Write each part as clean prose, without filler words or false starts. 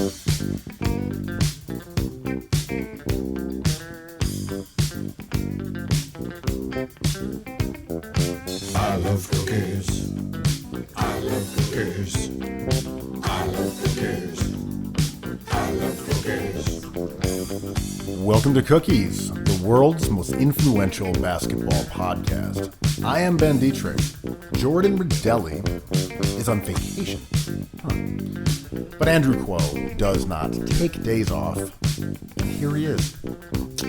I love cookies. I love cookies. I love cookies. I love cookies. Welcome to Cookies, the world's most influential basketball podcast. I am Ben Dietrich. Jordan Rodelli is on vacation. But Andrew Kuo does not take days off. And here he is.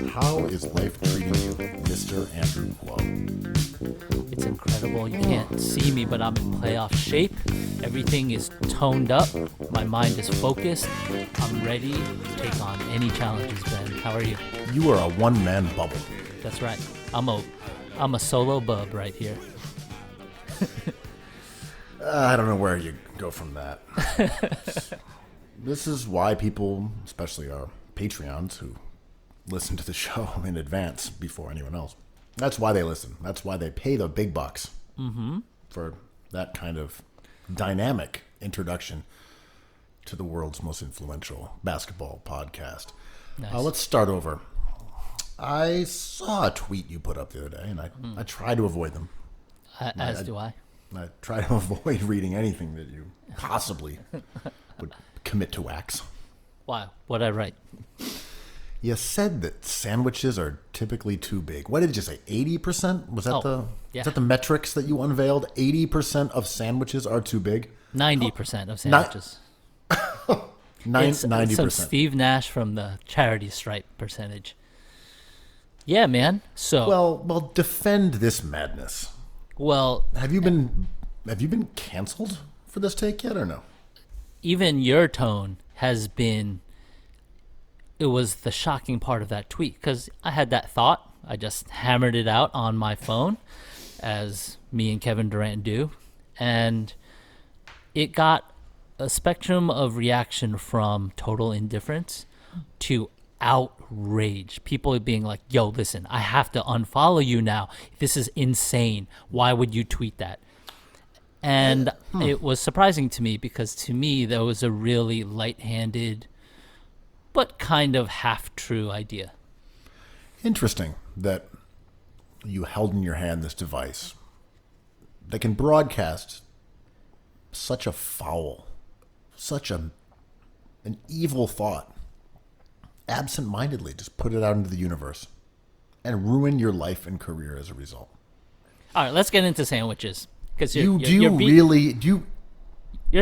How is life treating you, Mr. Andrew Kuo? It's incredible. You can't see me, but I'm in playoff shape. Everything is toned up. My mind is focused. I'm ready to take on any challenges, Ben. How are you? You are a one-man bubble. That's right. I'm a solo bub right here. I don't know where you go from that. This is why people, especially our Patreons who listen to the show in advance before anyone else, that's why they listen. That's why they pay the big bucks for that kind of dynamic introduction to the world's most influential basketball podcast. Nice. Let's start over. I saw a tweet you put up the other day, and I try to avoid them. As do I. I try to avoid reading anything that you possibly would commit to wax. Why? What'd I write? You said that sandwiches are typically too big. What did you say? 80%? Was that is that the metrics that you unveiled? 80% of sandwiches are too big? 90% of sandwiches. 90%. Some Steve Nash from the charity stripe percentage. Yeah, man. So well, defend this madness. Well, have you been canceled for this take yet or no? Even your tone has been. It was the shocking part of that tweet because I had that thought. I just hammered it out on my phone, as me and Kevin Durant do, and it got a spectrum of reaction from total indifference to outrage. People being like, yo, listen, I have to unfollow you now. This is insane. Why would you tweet that? And it was surprising to me because to me, that was a really light-handed but kind of half-true idea. Interesting that you held in your hand this device that can broadcast such a foul, such an evil thought, absent-mindedly just put it out into the universe and ruin your life and career as a result. All right, let's get into sandwiches. Because you're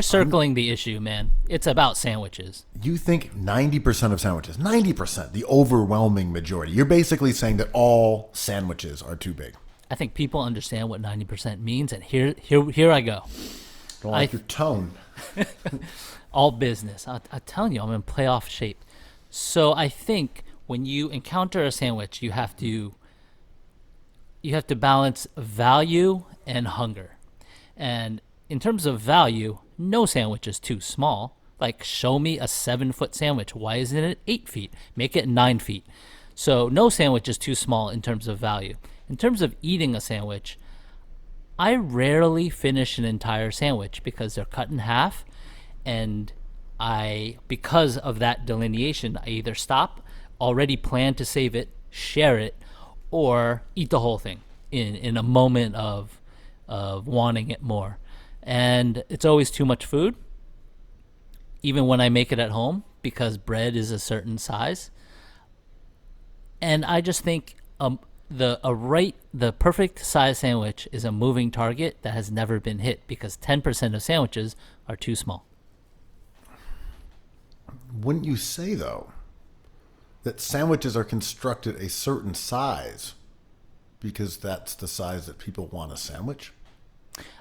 circling the issue, man. It's about sandwiches. You think 90% of sandwiches, 90%, the overwhelming majority, you're basically saying that all sandwiches are too big. I think people understand what 90% means, and here I go. Don't like your tone. All business. I'm telling you, I'm in playoff shape. So I think when you encounter a sandwich, you have to balance value and hunger. And in terms of value, no sandwich is too small. Like, show me a 7-foot sandwich. Why isn't it 8 feet? Make it 9 feet. So no sandwich is too small in terms of value. In terms of eating a sandwich, I rarely finish an entire sandwich because they're cut in half. And because of that delineation, I either stop, already plan to save it, share it, or eat the whole thing in a moment of wanting it more. And it's always too much food, even when I make it at home, because bread is a certain size. And I just think the perfect size sandwich is a moving target that has never been hit because 10% of sandwiches are too small. Wouldn't you say, though, that sandwiches are constructed a certain size because that's the size that people want a sandwich?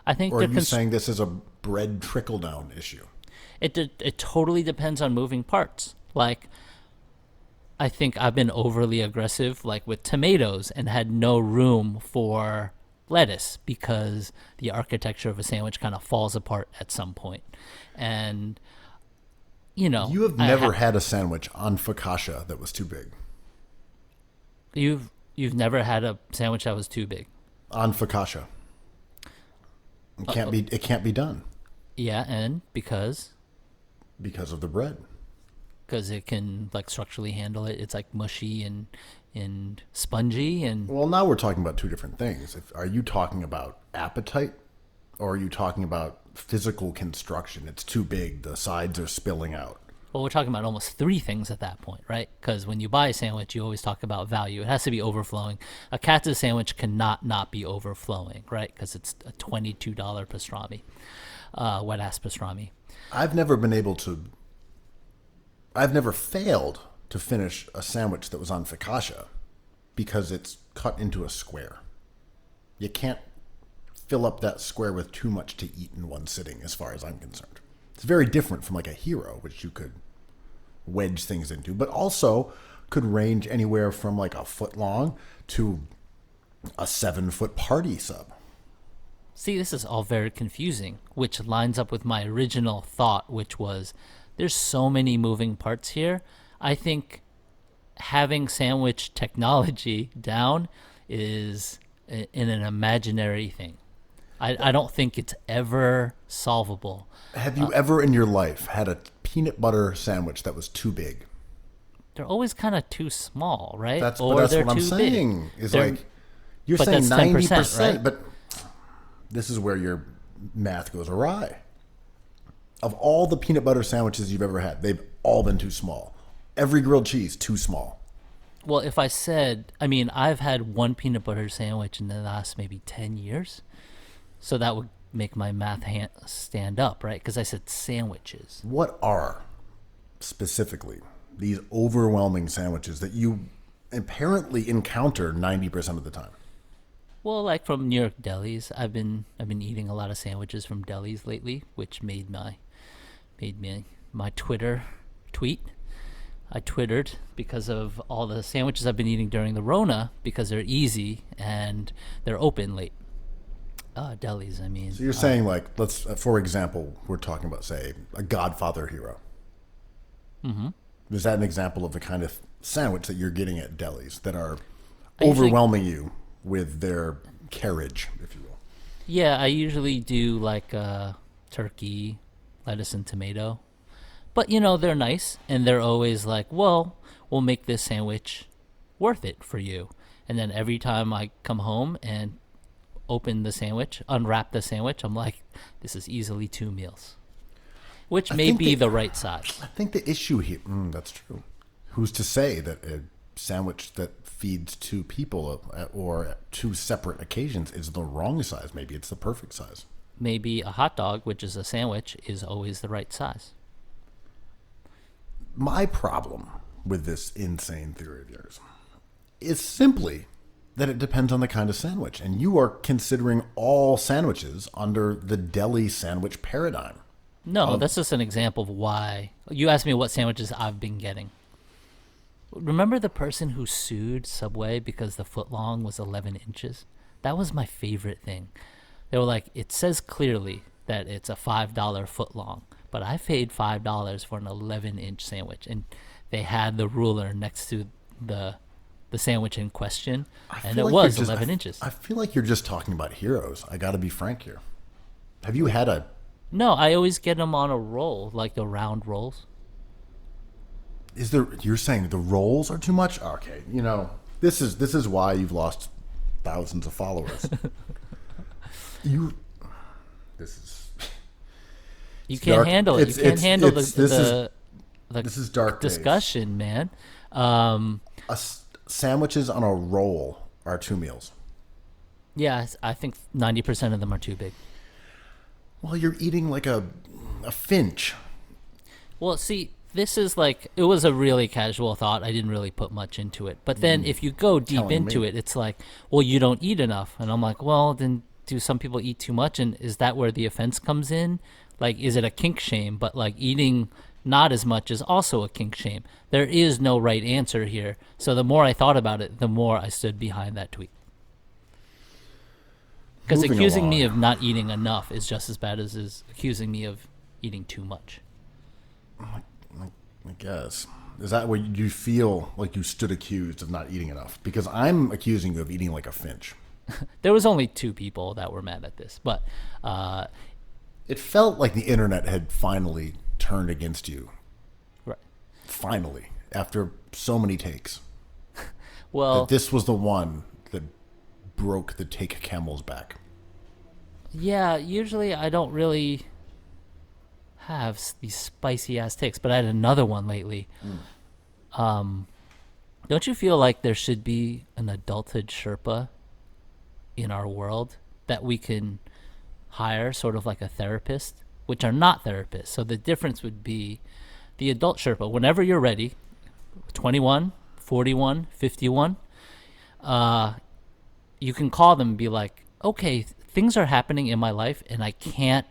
I think. Or are you saying this is a bread trickle-down issue? It totally depends on moving parts. Like, I think I've been overly aggressive, like with tomatoes, and had no room for lettuce because the architecture of a sandwich kind of falls apart at some point. And, you know, you have never had a sandwich on focaccia that was too big. You've never had a sandwich that was too big on focaccia. It can't be done. Yeah, and because of the bread. because it can like structurally handle it. It's like mushy and spongy and Well, now we're talking about two different things. Are you talking about appetite, or are you talking about physical construction? It's too big. The sides are spilling out. well, we're talking about almost three things at that point, right? Because when you buy a sandwich, you always talk about value. It has to be overflowing. A Katz's sandwich cannot not be overflowing, right? Because it's a $22 pastrami, wet ass pastrami. I've never failed to finish a sandwich that was on focaccia because it's cut into a square. You can't fill up that square with too much to eat in one sitting, as far as I'm concerned. It's very different from like a hero, which you could wedge things into, but also could range anywhere from like a foot long to a 7-foot party sub. See, this is all very confusing, which lines up with my original thought, which was there's so many moving parts here. I think having sandwich technology down is in an imaginary thing. I don't think it's ever solvable. Have you ever in your life had a peanut butter sandwich that was too big? They're always kind of too small, right? That's or what they're I'm too saying. big. Is They're- like you're but saying that's 10%, 90%, right? but this is where your math goes awry. Of all the peanut butter sandwiches you've ever had, they've all been too small. Every grilled cheese, too small. Well, if I said, I mean, I've had one peanut butter sandwich in the last maybe 10 years. So that would make my math stand up, right? Because I said sandwiches. What are specifically these overwhelming sandwiches that you apparently encounter 90% of the time? Well, like from New York delis, I've been eating a lot of sandwiches from delis lately, which made me my Twitter tweet. I twittered because of all the sandwiches I've been eating during the Rona because they're easy and they're open late. Delis, I mean. So you're saying, like, let's, for example, we're talking about, say, a Godfather hero. Mm-hmm. Is that an example of the kind of sandwich that you're getting at delis that are overwhelming you with their carriage, if you will? Yeah, I usually do like turkey, lettuce, and tomato. But, you know, they're nice, and they're always like, well, we'll make this sandwich worth it for you. And then every time I come home and open the sandwich, unwrap the sandwich, I'm like, this is easily 2 meals, which may be the right size. I think the issue here, that's true. Who's to say that a sandwich that feeds 2 people or 2 separate occasions is the wrong size? Maybe it's the perfect size. Maybe a hot dog, which is a sandwich, is always the right size. My problem with this insane theory of yours is simply that it depends on the kind of sandwich. And you are considering all sandwiches under the deli sandwich paradigm. No, that's just an example of why. You asked me what sandwiches I've been getting. Remember the person who sued Subway because the footlong was 11 inches? That was my favorite thing. They were like, it says clearly that it's a $5 footlong, but I paid $5 for an 11-inch sandwich. And they had the ruler next to the sandwich in question, and it was 11 inches. I feel like you're just talking about heroes. I got to be frank here. Have you had a... No, I always get them on a roll, like the round rolls. You're saying the rolls are too much? Okay, you know, this is why you've lost thousands of followers. You can't dark. handle it. You can't handle this is dark discussion, days. Man. Sandwiches on a roll are 2 meals. Yeah, I think 90% of them are too big. Well, you're eating like a finch. Well, see, this is like, it was a really casual thought. I didn't really put much into it. But then if you go deep into it, it's like, well, you don't eat enough. And I'm like, well, then do some people eat too much? And is that where the offense comes in? Like, is it a kink shame? But like eating not as much is also a kink shame. There is no right answer here. So the more I thought about it, the more I stood behind that tweet. Because accusing me of not eating enough is just as bad as is accusing me of eating too much. I guess. Is that what you feel like you stood accused of not eating enough? Because I'm accusing you of eating like a finch. There was only 2 people that were mad at this. But it felt like the internet had finally turned against you. Right. finally, after so many takes, Well, that this was the one that broke the take camel's back? yeah, usually I don't really have these spicy ass takes, but I had another one lately. Don't you feel like there should be an adulthood Sherpa in our world that we can hire, sort of like a therapist, which are not therapists? So the difference would be the adult Sherpa, whenever you're ready, 21, 41, 51, you can call them and be like, okay, things are happening in my life and I can't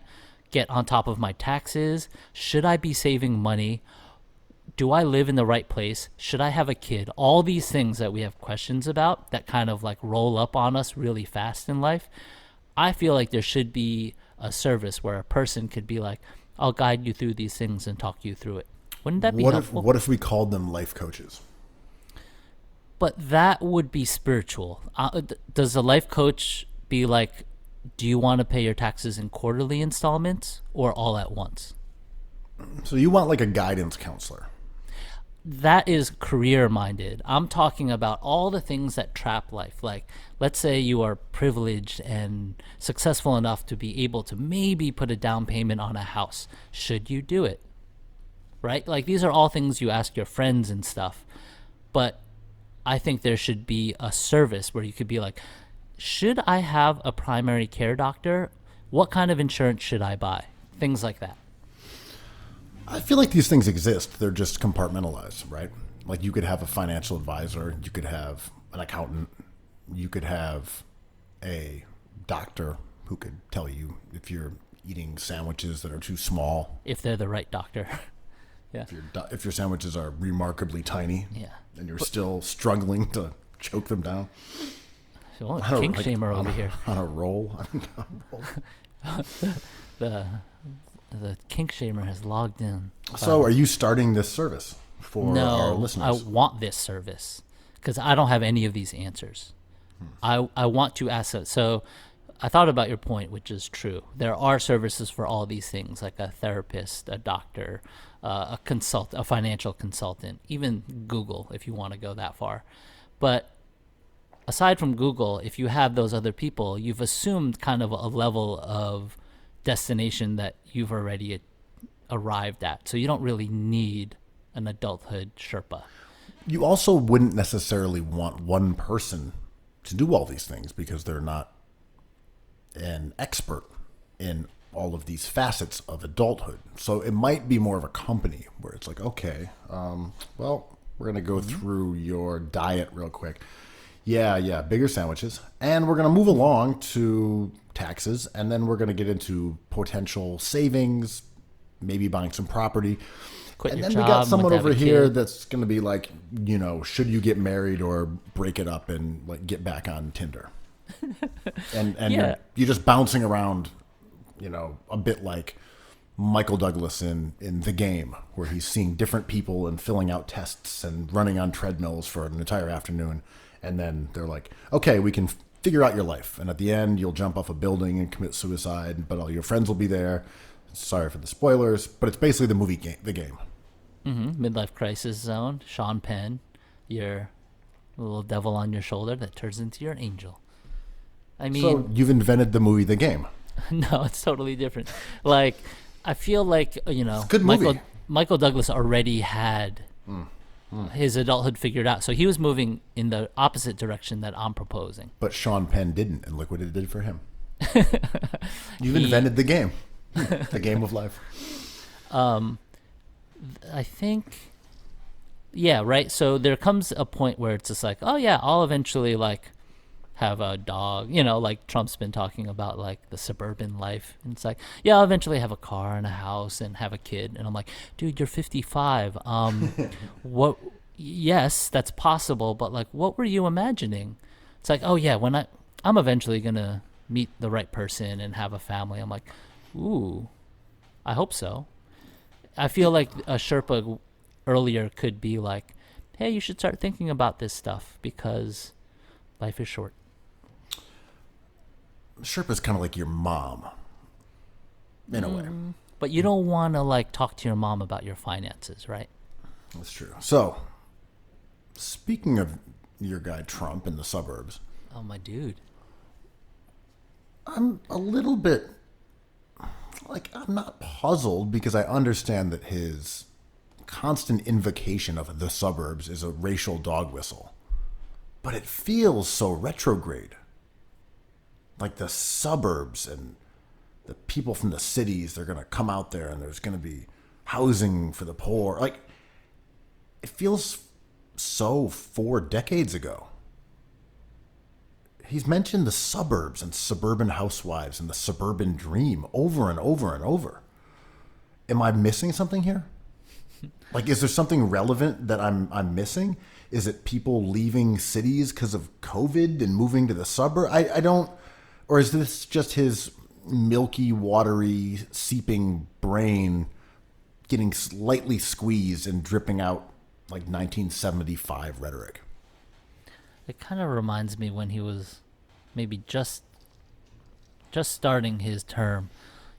get on top of my taxes. Should I be saving money? Do I live in the right place? Should I have a kid? All these things that we have questions about that kind of like roll up on us really fast in life. I feel like there should be a service where a person could be like, I'll guide you through these things and talk you through it. Wouldn't that be helpful? What if we called them life coaches? But that would be spiritual. Does a life coach be like, do you want to pay your taxes in quarterly installments or all at once? So you want like a guidance counselor? That is career minded. I'm talking about all the things that trap life. Like, let's say you are privileged and successful enough to be able to maybe put a down payment on a house. Should you do it? Right? Like, these are all things you ask your friends and stuff. But I think there should be a service where you could be like, should I have a primary care doctor? What kind of insurance should I buy? Things like that. I feel like these things exist. They're just compartmentalized, right? Like you could have a financial advisor, you could have an accountant, you could have a doctor who could tell you if you're eating sandwiches that are too small. If they're the right doctor. Yeah. If your sandwiches are remarkably tiny, Yeah. and you're still struggling to choke them down. So, kink shamer over here. On a roll. The kink shamer has logged in. So are you starting this service for our listeners? I want this service because I don't have any of these answers. I want to ask it. So I thought about your point, which is true. There are services for all these things, like a therapist, a doctor, a financial consultant, even Google, if you want to go that far. But aside from Google, if you have those other people, you've assumed kind of a level of destination that you've already arrived at. So you don't really need an adulthood Sherpa. You also wouldn't necessarily want one person to do all these things because they're not an expert in all of these facets of adulthood. So it might be more of a company where it's like, okay, well, we're going to go through your diet real quick. Yeah, bigger sandwiches. And we're going to move along to taxes, and then we're going to get into potential savings, maybe buying some property. And then we got someone over here that's going to be like, should you get married or break it up and like get back on Tinder? and Yeah. you're just bouncing around, a bit like Michael Douglas in The Game, where he's seeing different people and filling out tests and running on treadmills for an entire afternoon. And then they're like, okay, we can figure out your life. And at the end, you'll jump off a building and commit suicide, but all your friends will be there. Sorry for the spoilers, but it's basically the movie The Game. Mm-hmm. Midlife crisis zone. Sean Penn, your little devil on your shoulder that turns into your angel. I mean, so you've invented the movie The Game. No, it's totally different. Like, I feel like, It's a good movie. Michael Douglas already had his adulthood figured out. So he was moving in the opposite direction that I'm proposing. But Sean Penn didn't, and look what it did for him. You've invented the game. The game of life. I think, yeah, right. So there comes a point where it's just like, oh yeah, I'll eventually like have a dog, like Trump's been talking about like the suburban life. And it's like, yeah, I'll eventually have a car and a house and have a kid. And I'm like, dude, you're 55. What? Yes, that's possible. But like, what were you imagining? It's like, oh yeah, when I'm eventually going to meet the right person and have a family. I'm like, ooh, I hope so. I feel like a Sherpa earlier could be like, hey, you should start thinking about this stuff because life is short. Sherpa's kind of like your mom, in a way. But you don't want to like talk to your mom about your finances, right? That's true. So, speaking of your guy Trump in the suburbs, Oh, my dude. I'm a little bit I'm not puzzled because I understand that his constant invocation of the suburbs is a racial dog whistle. But it feels so retrograde. Like the suburbs and the people from the cities, they're going to come out there and there's going to be housing for the poor. Like, it feels so 4 decades ago. He's mentioned the suburbs and suburban housewives and the suburban dream over and over and over. Am I missing something here? Like, is there something relevant that I'm missing? Is it people leaving cities because of COVID and moving to the suburb? I don't, or is this just his milky, watery, seeping brain getting slightly squeezed and dripping out like 1975 rhetoric? It kind of reminds me when he was maybe just starting his term.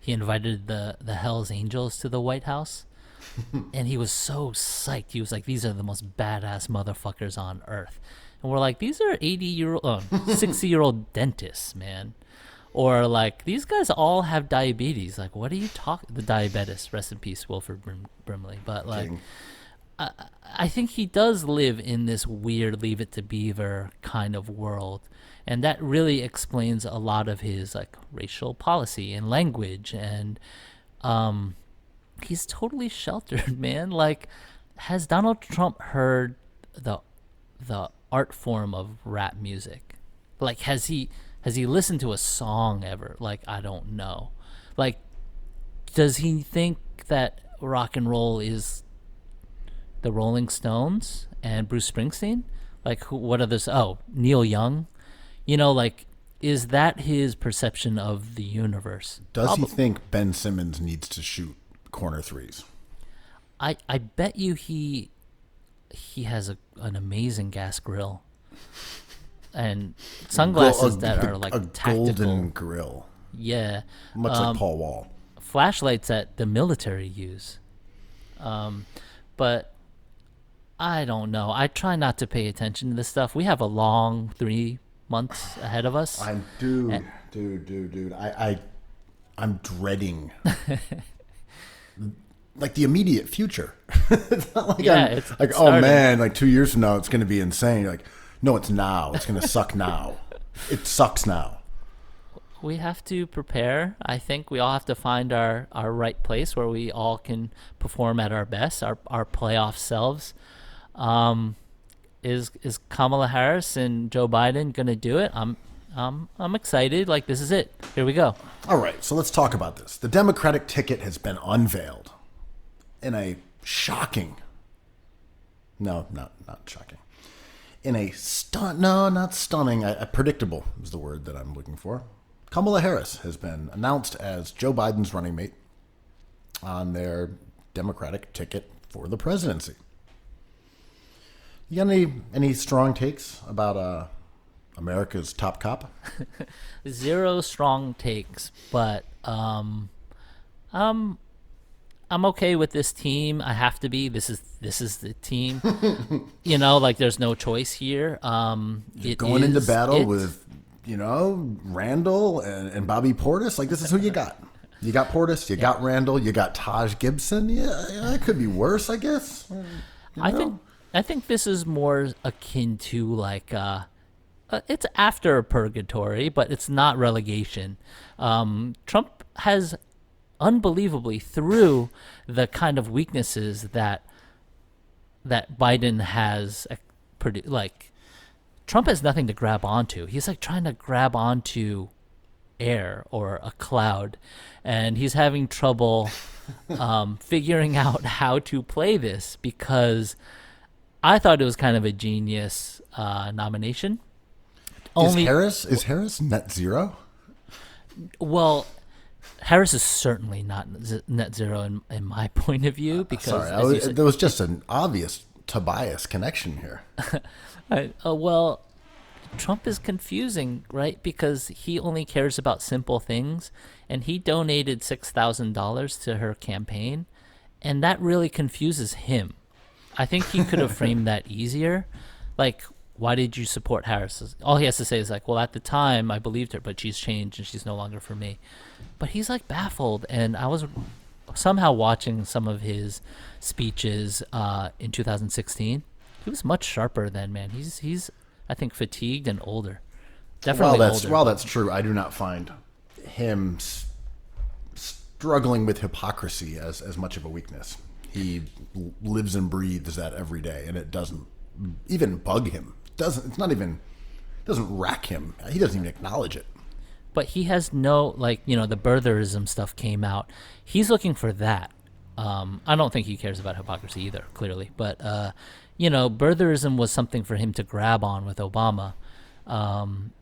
He invited the Hells Angels to the White House, and he was so psyched. He was like, "These are the most badass motherfuckers on earth," and we're like, "These are 60-year-old dentists, man." Or like, these guys all have diabetes. Like, what are you talking? The diabetes, rest in peace, Wilford Brimley. But like, I think he does live in this weird Leave It to Beaver kind of world. And that really explains a lot of his like racial policy and language. And he's totally sheltered, man. Like, has Donald Trump heard the art form of rap music? Like, has he listened to a song ever? Like, I don't know. Like, does he think that rock and roll is the Rolling Stones and Bruce Springsteen? Like, what are this? Oh, Neil Young. You know, like, is that his perception of the universe? Does he think Ben Simmons needs to shoot corner threes? I bet you he has an amazing gas grill and sunglasses that are like a tactical. golden grill. Yeah, Much like Paul Wall. flashlights that the military use. But I don't know. I try not to pay attention to this stuff. We have a long 3 months ahead of us. Dude. I'm dreading like the immediate future. It's not like it's oh starting. man, like 2 years from now it's going to be insane. You're like, no, it's now. It's going to suck now. It sucks now. We have to prepare. I think we all have to find our right place where we all can perform at our best, our playoff selves. Is Kamala Harris and Joe Biden gonna do it? I'm excited. Like, this is it. Here we go. All right, so let's talk about this. The Democratic ticket has been unveiled in a shocking. No, not shocking. In a not stunning. Predictable is the word that I'm looking for. Kamala Harris has been announced as Joe Biden's running mate on their Democratic ticket for the presidency. You got any strong takes about America's top cop? Zero strong takes, but I'm okay with this team. I have to be. This is the team. You know, like, there's no choice here. Going into battle with, Randall and Bobby Portis. Like, this is who you got. You got Portis. You got Randall. You got Taj Gibson. Yeah, it could be worse, I guess. I think this is more akin to like it's after purgatory, but it's not relegation. Trump has unbelievably, through the kind of weaknesses that Biden has, like, Trump has nothing to grab onto. He's like trying to grab onto air or a cloud, and he's having trouble figuring out how to play this, because I thought it was kind of a genius nomination. Is Harris net zero? Well, Harris is certainly not net zero in my point of view, because there was just an obvious Tobias connection here. Well, Trump is confusing, right? Because he only cares about simple things, and he donated $6,000 to her campaign, and that really confuses him. I think he could have framed that easier. Like, why did you support Harris? All he has to say is like, well, at the time I believed her, but she's changed and she's no longer for me. But he's like baffled, and I was somehow watching some of his speeches in 2016. He was much sharper then, man. He's I think fatigued and older. Definitely older. While that's true, I do not find him struggling with hypocrisy as much of a weakness. He lives and breathes that every day, and it doesn't even bug him. Doesn't rack him. He doesn't even acknowledge it. But he has no, like, the birtherism stuff came out. He's looking for that. I don't think he cares about hypocrisy either, clearly. But, birtherism was something for him to grab on with Obama. And,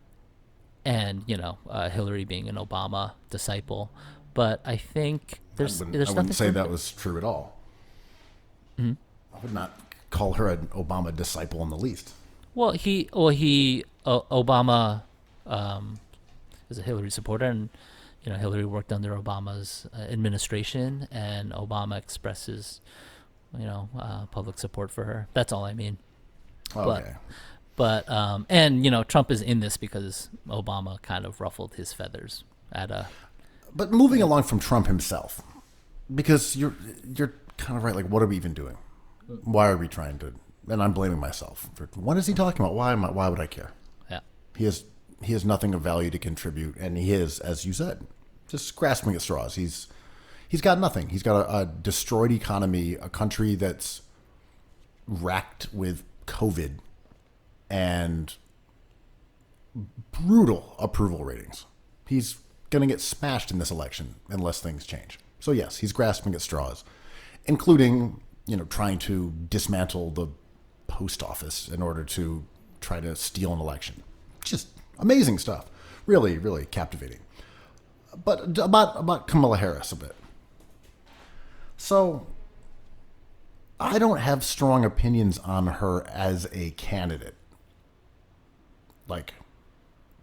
Hillary being an Obama disciple. But I think I wouldn't say that was true at all. Mm-hmm. I would not call her an Obama disciple in the least. Well, Obama is a Hillary supporter, and Hillary worked under Obama's administration, and Obama expresses public support for her. That's all I mean. Okay. But and Trump is in this because Obama kind of ruffled his feathers at a. But moving along from Trump himself, because you're kind of right. Like, what are we even doing? Why are we trying to? And I'm blaming myself. What is he talking about? Why would I care? Yeah. He has nothing of value to contribute, and he is, as you said, just grasping at straws. He's got nothing. He's got a destroyed economy, a country that's racked with COVID, and brutal approval ratings. He's going to get smashed in this election unless things change. So yes, he's grasping at straws, including trying to dismantle the post office in order to try to steal an election. Just amazing stuff. Really, really captivating. But about Kamala Harris a bit. So I don't have strong opinions on her as a candidate. Like,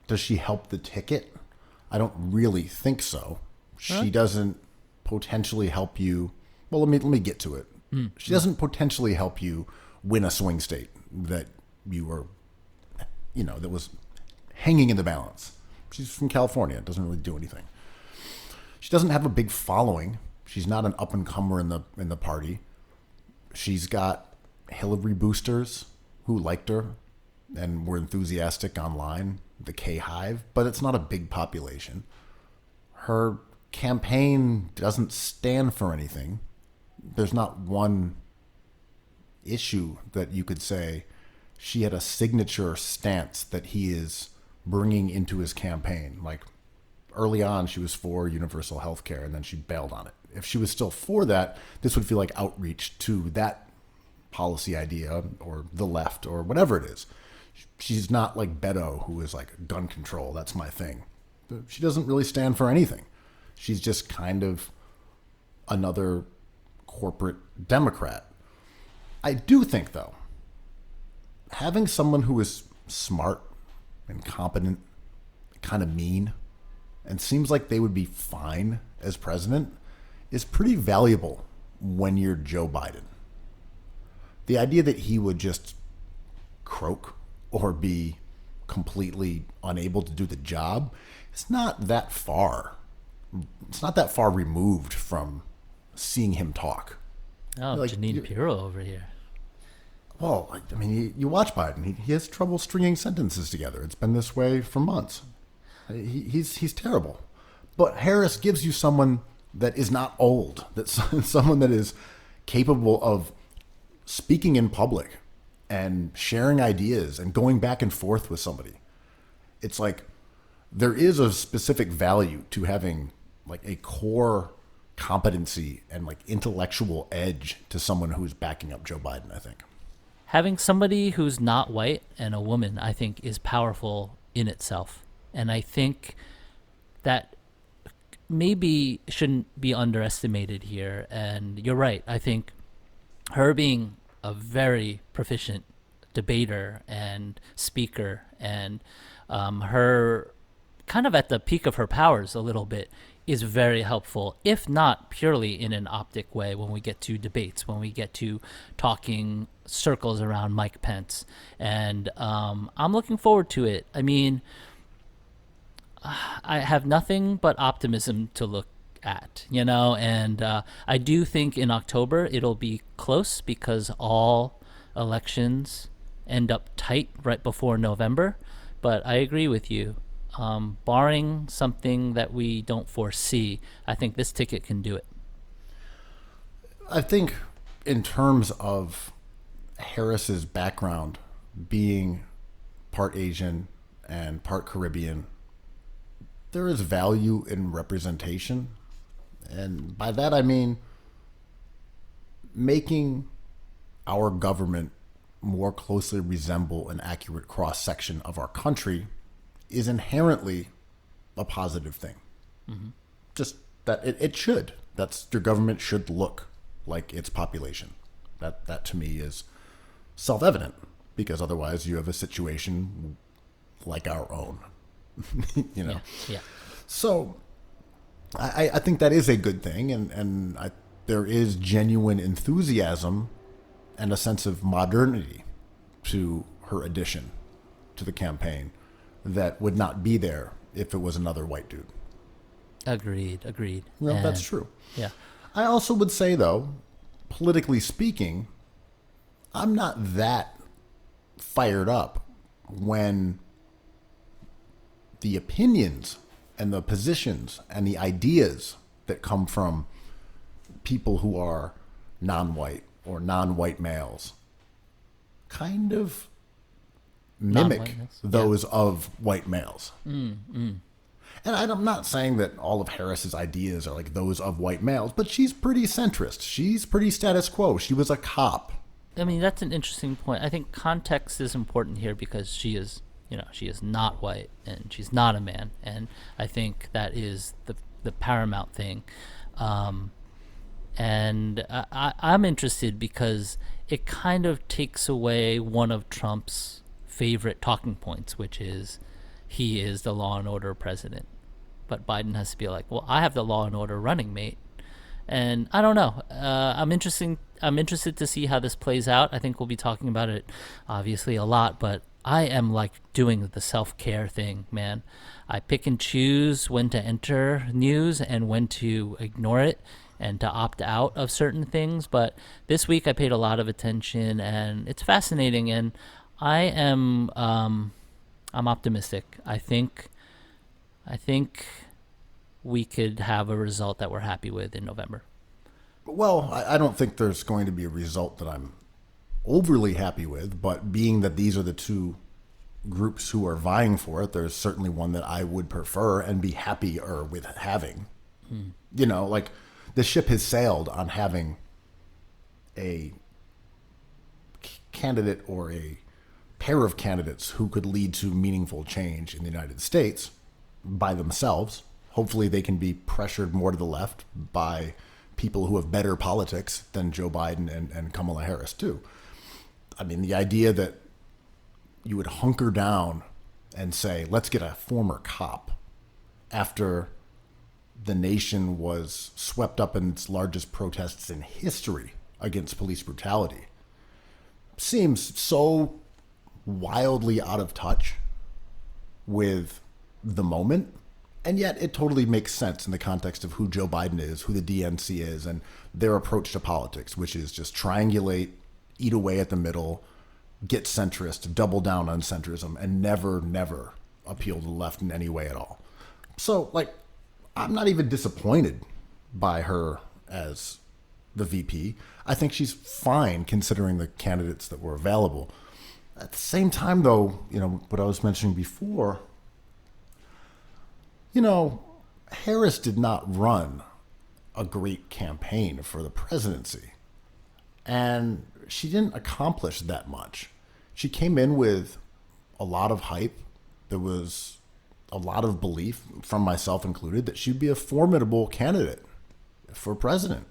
does she help the ticket? I don't really think so. She doesn't potentially help you. Well, let me get to it. She doesn't potentially help you win a swing state that you were, that was hanging in the balance. She's from California. It doesn't really do anything. She doesn't have a big following. She's not an up-and-comer in the party. She's got Hillary boosters who liked her and were enthusiastic online, the K-Hive, but it's not a big population. Her campaign doesn't stand for anything. There's not one issue that you could say she had a signature stance that he is bringing into his campaign. Like, early on, she was for universal health care, and then she bailed on it. If she was still for that, this would feel like outreach to that policy idea or the left or whatever it is. She's not like Beto, who is like gun control. That's my thing. But she doesn't really stand for anything. She's just kind of another corporate Democrat. I do think, though, having someone who is smart and competent, kind of mean, and seems like they would be fine as president is pretty valuable when you're Joe Biden. The idea that he would just croak or be completely unable to do the job is not that far. It's not that far removed from seeing him talk. Oh, like, Janine Pirro over here. Well, I mean, you watch Biden. He has trouble stringing sentences together. It's been this way for months. He's terrible. But Harris gives you someone that is not old, that's someone that is capable of speaking in public and sharing ideas and going back and forth with somebody. It's like there is a specific value to having like a core competency and like intellectual edge to someone who's backing up Joe Biden, I think. Having somebody who's not white and a woman, I think, is powerful in itself. And I think that maybe shouldn't be underestimated here. And you're right. I think her being a very proficient debater and speaker and her kind of at the peak of her powers a little bit is very helpful, if not purely in an optic way, when we get to debates, when we get to talking circles around Mike Pence. And I'm looking forward to it. I mean, I have nothing but optimism to look at, and I do think in October it'll be close because all elections end up tight right before November. But I agree with you. Barring something that we don't foresee, I think this ticket can do it. I think in terms of Harris's background being part Asian and part Caribbean, there is value in representation. And by that I mean making our government more closely resemble an accurate cross-section of our country is inherently a positive thing. Mm-hmm. Just that it should. Your government should look like its population. That to me is self-evident, because otherwise you have a situation like our own. Yeah. So I think that is a good thing, and there is genuine enthusiasm and a sense of modernity to her addition to the campaign that would not be there if it was another white dude. Agreed. Well, that's true. Yeah. I also would say, though, politically speaking, I'm not that fired up when the opinions and the positions and the ideas that come from people who are non-white or non-white males kind of mimic those of white males. And I'm not saying that all of Harris's ideas are like those of white males, but she's pretty centrist. She's pretty status quo. She was a cop. I mean, that's an interesting point. I think context is important here because she is not white and she's not a man. And I think that is the paramount thing. And I'm interested because it kind of takes away one of Trump's favorite talking points, which is he is the law and order president. But Biden has to be like, well, I have the law and order running mate. And I don't know. I'm interested to see how this plays out. I think we'll be talking about it obviously a lot, but I am like doing the self-care thing, man. I pick and choose when to enter news and when to ignore it and to opt out of certain things. But this week I paid a lot of attention, and it's fascinating. And I'm optimistic. I think we could have a result that we're happy with in November. Well, I don't think there's going to be a result that I'm overly happy with, but being that these are the two groups who are vying for it, there's certainly one that I would prefer and be happier with having. Like the ship has sailed on having a candidate or a pair of candidates who could lead to meaningful change in the United States by themselves. Hopefully they can be pressured more to the left by people who have better politics than Joe Biden and Kamala Harris too. I mean, the idea that you would hunker down and say, let's get a former cop after the nation was swept up in its largest protests in history against police brutality seems so wildly out of touch with the moment. And yet it totally makes sense in the context of who Joe Biden is, who the DNC is, and their approach to politics, which is just triangulate, eat away at the middle, get centrist, double down on centrism, and never appeal to the left in any way at all. So, I'm not even disappointed by her as the VP. I think she's fine considering the candidates that were available. At the same time, though, what I was mentioning before, Harris did not run a great campaign for the presidency. And she didn't accomplish that much. She came in with a lot of hype. There was a lot of belief, from myself included, that she'd be a formidable candidate for president.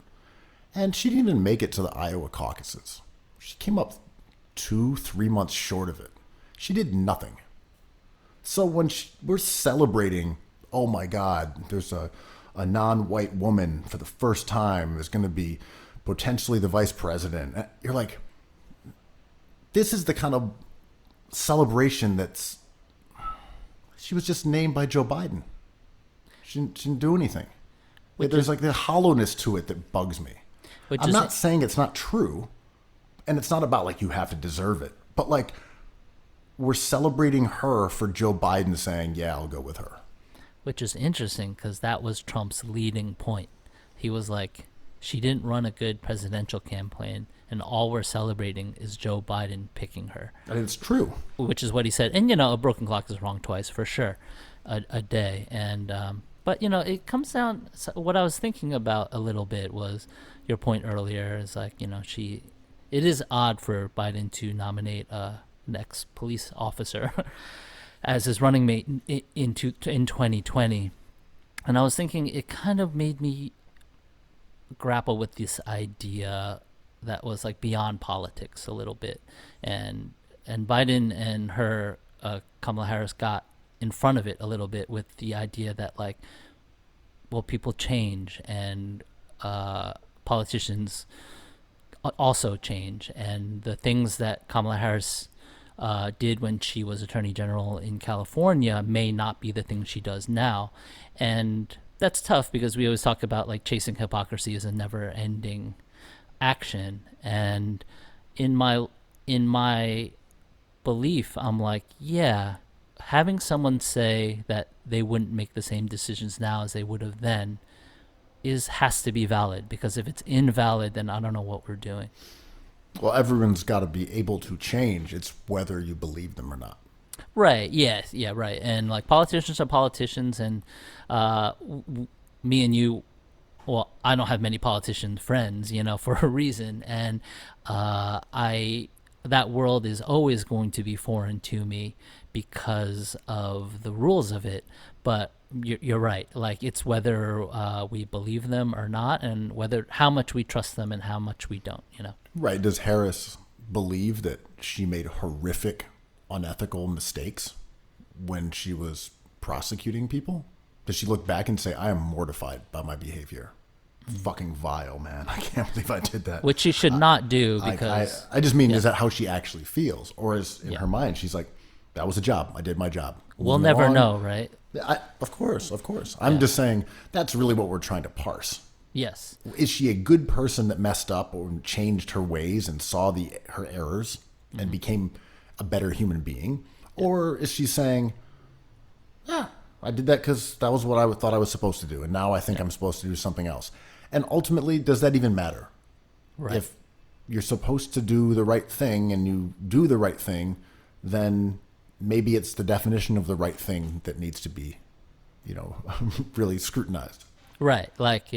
And she didn't even make it to the Iowa caucuses. She came up 2-3 months short of it. She did nothing. So when we're celebrating, oh my God, there's a a non-white woman for the first time is going to be potentially the vice president. You're like, this is the kind of celebration she was just named by Joe Biden. She didn't do anything. There's like the hollowness to it that bugs me. I'm not saying it's not true, and it's not about like you have to deserve it, but like we're celebrating her for Joe Biden saying, yeah, I'll go with her. Which is interesting because that was Trump's leading point. He was like, she didn't run a good presidential campaign, and all we're celebrating is Joe Biden picking her. And it's true. Which is what he said. And, a broken clock is wrong twice, for sure, a day. And but, it comes down, so what I was thinking about a little bit was your point earlier is like, it is odd for Biden to nominate an ex-police officer as his running mate in 2020. And I was thinking it kind of made me grapple with this idea that was like beyond politics a little bit. And Biden and her, Kamala Harris, got in front of it a little bit with the idea that like, well, people change and politicians also change. And the things that Kamala Harris did when she was Attorney General in California may not be the things she does now. And that's tough because we always talk about like chasing hypocrisy as a never ending action. And in my belief, I'm like, yeah, having someone say that they wouldn't make the same decisions now as they would have then has to be valid, because if it's invalid, then I don't know what we're doing. Well, everyone's got to be able to change. It's whether you believe them or not. Right. Yes. Yeah. Right. And like politicians are politicians, and me and you, well, I don't have many politician friends, for a reason, and that world is always going to be foreign to me because of the rules of it. But you're right. Like, it's whether we believe them or not, and how much we trust them and how much we don't. Right. Does Harris believe that she made horrific, unethical mistakes when she was prosecuting people? Does she look back and say, I am mortified by my behavior? Fucking vile, man. I can't believe I did that. Which she should not do, because... I just mean, is that how she actually feels? Or is in her mind, she's like, that was a job. I did my job. We'll never know, right? Of course. I'm just saying that's really what we're trying to parse. Yes. Is she a good person that messed up or changed her ways and saw her errors and became a better human being? Or is she saying, I did that because that was what I thought I was supposed to do, and now I think I'm supposed to do something else? And ultimately, does that even matter? Right. If you're supposed to do the right thing and you do the right thing, then maybe it's the definition of the right thing that needs to be, really scrutinized. Right. Like,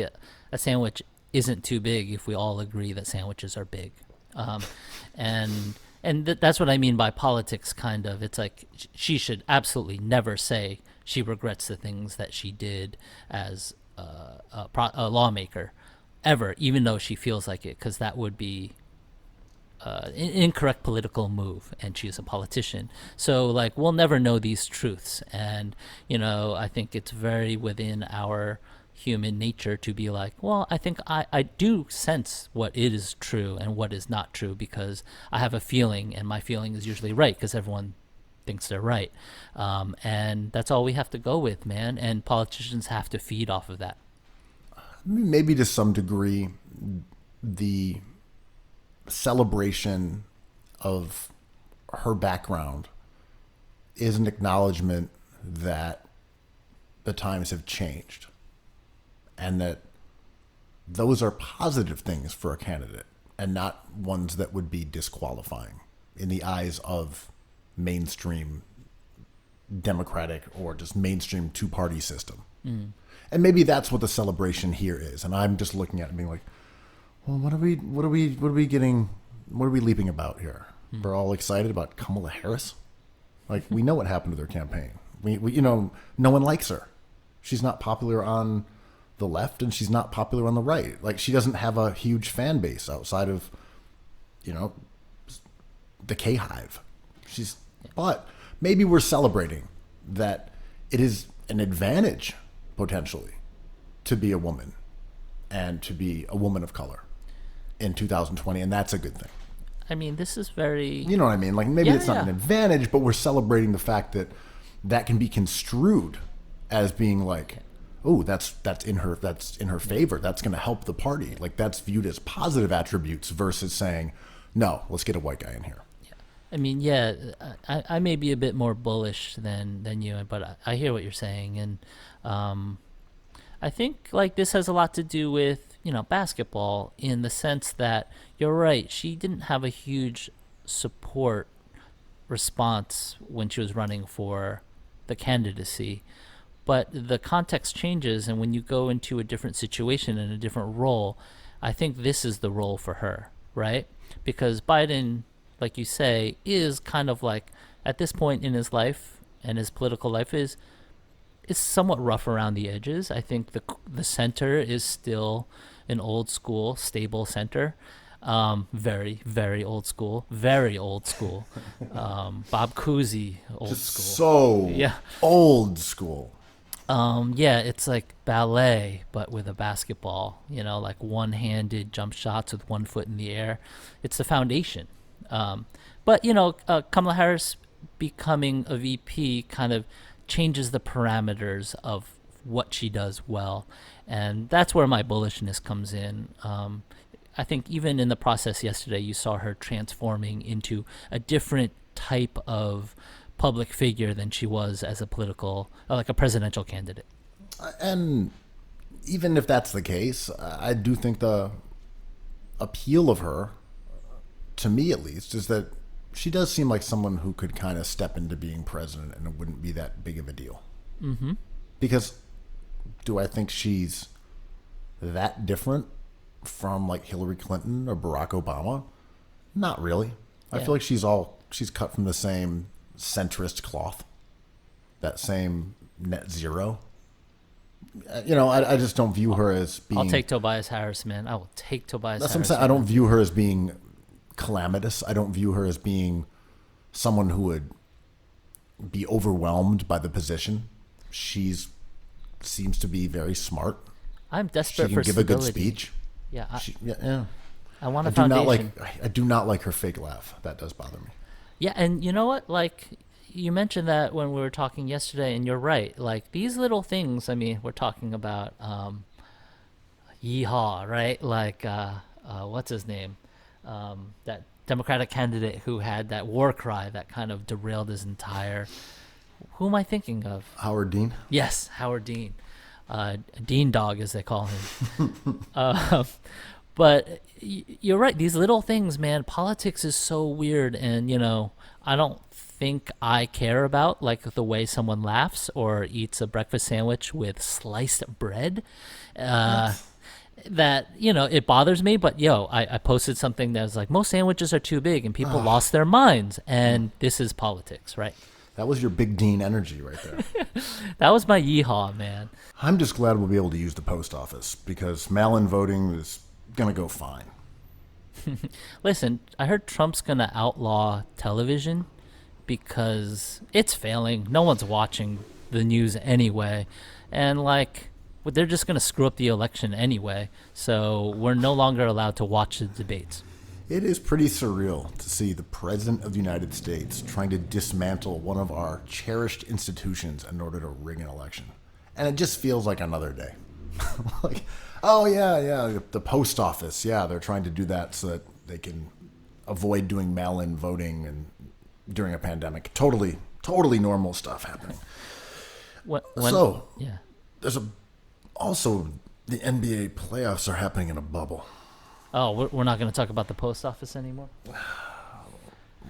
a sandwich isn't too big if we all agree that sandwiches are big. And that's what I mean by politics, kind of. It's like she should absolutely never say she regrets the things that she did as a lawmaker, ever, even though she feels like it, because that would be an incorrect political move, and she's a politician. So, like, we'll never know these truths. And, I think it's very within our human nature to be like, well, I think I do sense what is true and what is not true, because I have a feeling, and my feeling is usually right because everyone thinks they're right. And that's all we have to go with, man. And politicians have to feed off of that. Maybe to some degree, the celebration of her background is an acknowledgement that the times have changed, and that those are positive things for a candidate and not ones that would be disqualifying in the eyes of mainstream Democratic or just mainstream two-party system. And maybe that's what the celebration here is. And I'm just looking at it and being like, well, what are we leaping about here? We're all excited about Kamala Harris. Like, we know what happened to their campaign. We no one likes her. She's not popular on the left, and she's not popular on the right. Like, she doesn't have a huge fan base outside of, the K-Hive. But maybe we're celebrating that it is an advantage, potentially, to be a woman and to be a woman of color in 2020, and that's a good thing. I mean, this is very... You know what I mean? Like, maybe Yeah, it's not yeah. an advantage, but we're celebrating the fact that that can be construed as being like, oh, that's in her favor. That's going to help the party. Like, that's viewed as positive attributes versus saying, no, let's get a white guy in here. I mean, yeah, I may be a bit more bullish than you, but I hear what you're saying, and I think like this has a lot to do with basketball in the sense that you're right. She didn't have a huge support response when she was running for the candidacy, but the context changes, and when you go into a different situation and a different role, I think this is the role for her, right? Because Biden, like you say, is kind of like at this point in his life and his political life is somewhat rough around the edges. I think the center is still an old school, stable center. Very, very old school. Very old school. Bob Cousy, old Just school. so Yeah. old school. Yeah, it's like ballet, but with a basketball, like one-handed jump shots with 1 foot in the air. It's the foundation. But, Kamala Harris becoming a VP kind of changes the parameters of what she does well. And that's where my bullishness comes in. I think even in the process yesterday, you saw her transforming into a different type of public figure than she was as a presidential candidate. And even if that's the case, I do think the appeal of her, to me at least, is that she does seem like someone who could kind of step into being president and it wouldn't be that big of a deal. Mm-hmm. Because do I think she's that different from like Hillary Clinton or Barack Obama? Not really. I Yeah. feel like she's cut from the same centrist cloth, that same net zero. I just don't view her as being... I'll take Tobias Harris, man. I will take Tobias That's Harris. what I'm saying. I don't view her as being calamitous. I don't view her as being someone who would be overwhelmed by the position. She's seems to be very smart. I'm She desperate can for give a good stability. speech. Yeah, Yeah. I want a I do not foundation. I do not like her fake laugh. That does bother me. Yeah, and you know what? Like, you mentioned that when we were talking yesterday, and you're right. Like, these little things, I mean, we're talking about yeehaw, right? Like, what's his name? That Democratic candidate who had that war cry that kind of derailed his entire... Who am I thinking of? Howard Dean. Yes, Howard Dean. Dean Dog, as they call him. But you're right. These little things, man, politics is so weird. And, I don't think I care about, like, the way someone laughs or eats a breakfast sandwich with sliced bread. That, it bothers me. But, I posted something that was like, most sandwiches are too big and people lost their minds. And this is politics, right? That was your Big Dean energy right there. That was my yeehaw, man. I'm just glad we'll be able to use the post office because mail-in voting is going to go fine. Listen, I heard Trump's going to outlaw television because it's failing. No one's watching the news anyway. And, they're just going to screw up the election anyway. So we're no longer allowed to watch the debates. It is pretty surreal to see the President of the United States trying to dismantle one of our cherished institutions in order to rig an election. And it just feels like another day. Like, oh, yeah, the post office. Yeah, they're trying to do that so that they can avoid doing mail-in voting and during a pandemic. Totally normal stuff happening. Yeah. There's also the NBA playoffs are happening in a bubble. Oh, we're not going to talk about the post office anymore?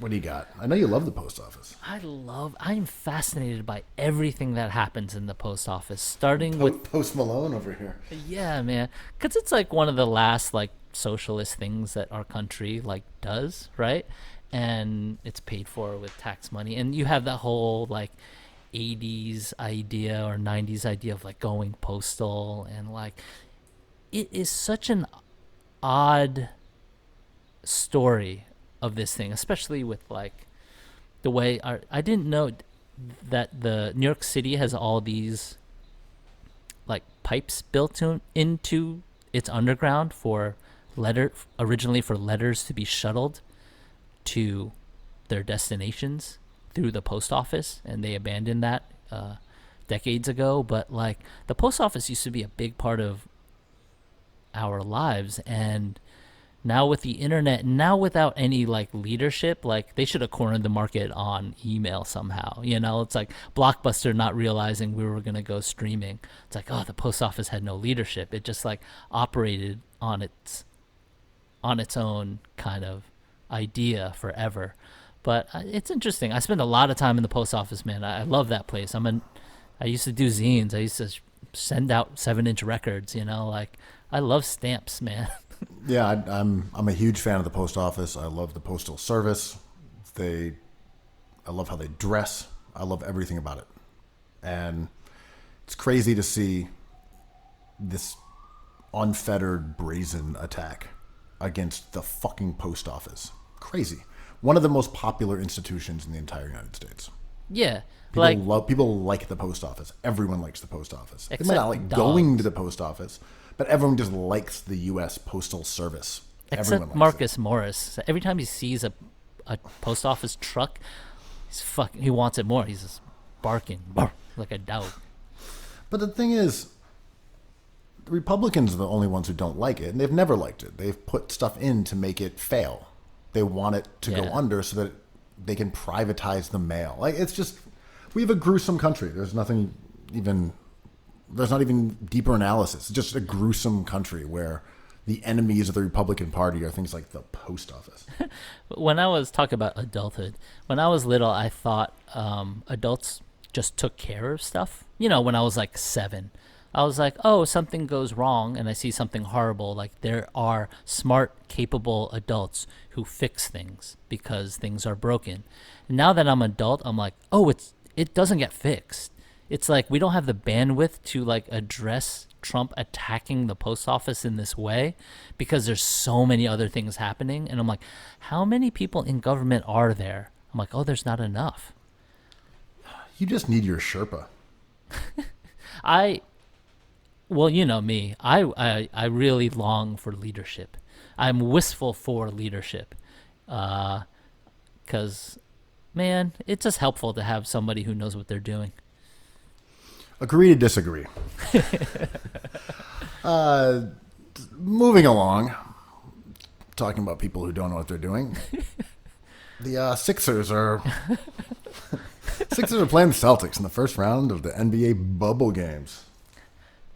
What do you got? I know you love the post office. I'm fascinated by everything that happens in the post office, starting with... Post Malone over here. Yeah, man. Because it's one of the last, socialist things that our country, does, right? And it's paid for with tax money. And you have that whole, 80s idea or 90s idea of, going postal. And, it is such an odd story of this thing, especially with the way I didn't know that the New York City has all these pipes built into its underground originally for letters to be shuttled to their destinations through the post office, and they abandoned that decades ago. But like the post office used to be a big part of our lives, and now with the internet, now without any like leadership, like they should have cornered the market on email somehow. It's like Blockbuster not realizing we were gonna go streaming. It's like, oh, the post office had no leadership. It just like operated on its own kind of idea forever. But it's interesting. I spend a lot of time in the post office, man. I love that place. I used to do zines. I used to send out 7-inch records. Like I love stamps, man. Yeah, I'm a huge fan of the post office. I love the postal service. I love how they dress. I love everything about it. And it's crazy to see this unfettered, brazen attack against the fucking post office. Crazy. One of the most popular institutions in the entire United States. Yeah. People like the post office. Everyone likes the post office. They might not like dogs. going to the post office, but everyone just likes the U.S. Postal Service. Except Marcus Morris. Every time he sees a post office truck, he wants it more. He's just barking like a dog. But the thing is, the Republicans are the only ones who don't like it, and they've never liked it. They've put stuff in to make it fail. They want it to go under so that they can privatize the mail. Like it's just, we have a gruesome country. There's not even deeper analysis. It's just a gruesome country where the enemies of the Republican Party are things like the post office. When I was talking about adulthood, when I was little, I thought adults just took care of stuff. When I was like 7, I was like, oh, something goes wrong and I see something horrible. Like there are smart, capable adults who fix things because things are broken. And now that I'm an adult, I'm like, oh, it doesn't get fixed. It's like we don't have the bandwidth to like address Trump attacking the post office in this way because there's so many other things happening. And I'm like, how many people in government are there? I'm like, oh, there's not enough. You just need your Sherpa. Well, you know me. I really long for leadership. I'm wistful for leadership. Because, man, it's just helpful to have somebody who knows what they're doing. Agree to disagree. Moving along, talking about people who don't know what they're doing. The Sixers are playing the Celtics in the first round of the NBA bubble games.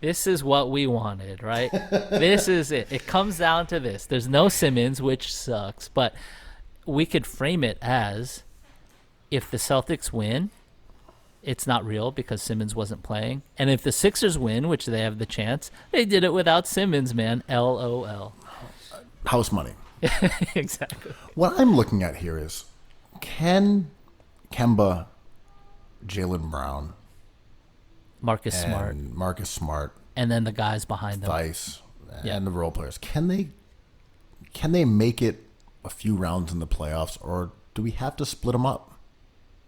This is what we wanted, right? This is it. It comes down to this. There's no Simmons, which sucks, but we could frame it as if the Celtics win, it's not real because Simmons wasn't playing. And if the Sixers win, which they have the chance, they did it without Simmons, man. LOL. House money. Exactly. What I'm looking at here is, can Kemba, Jaylen Brown, Marcus Smart, and then the guys behind them, Vice, and the role players, can they make it a few rounds in the playoffs, or do we have to split them up?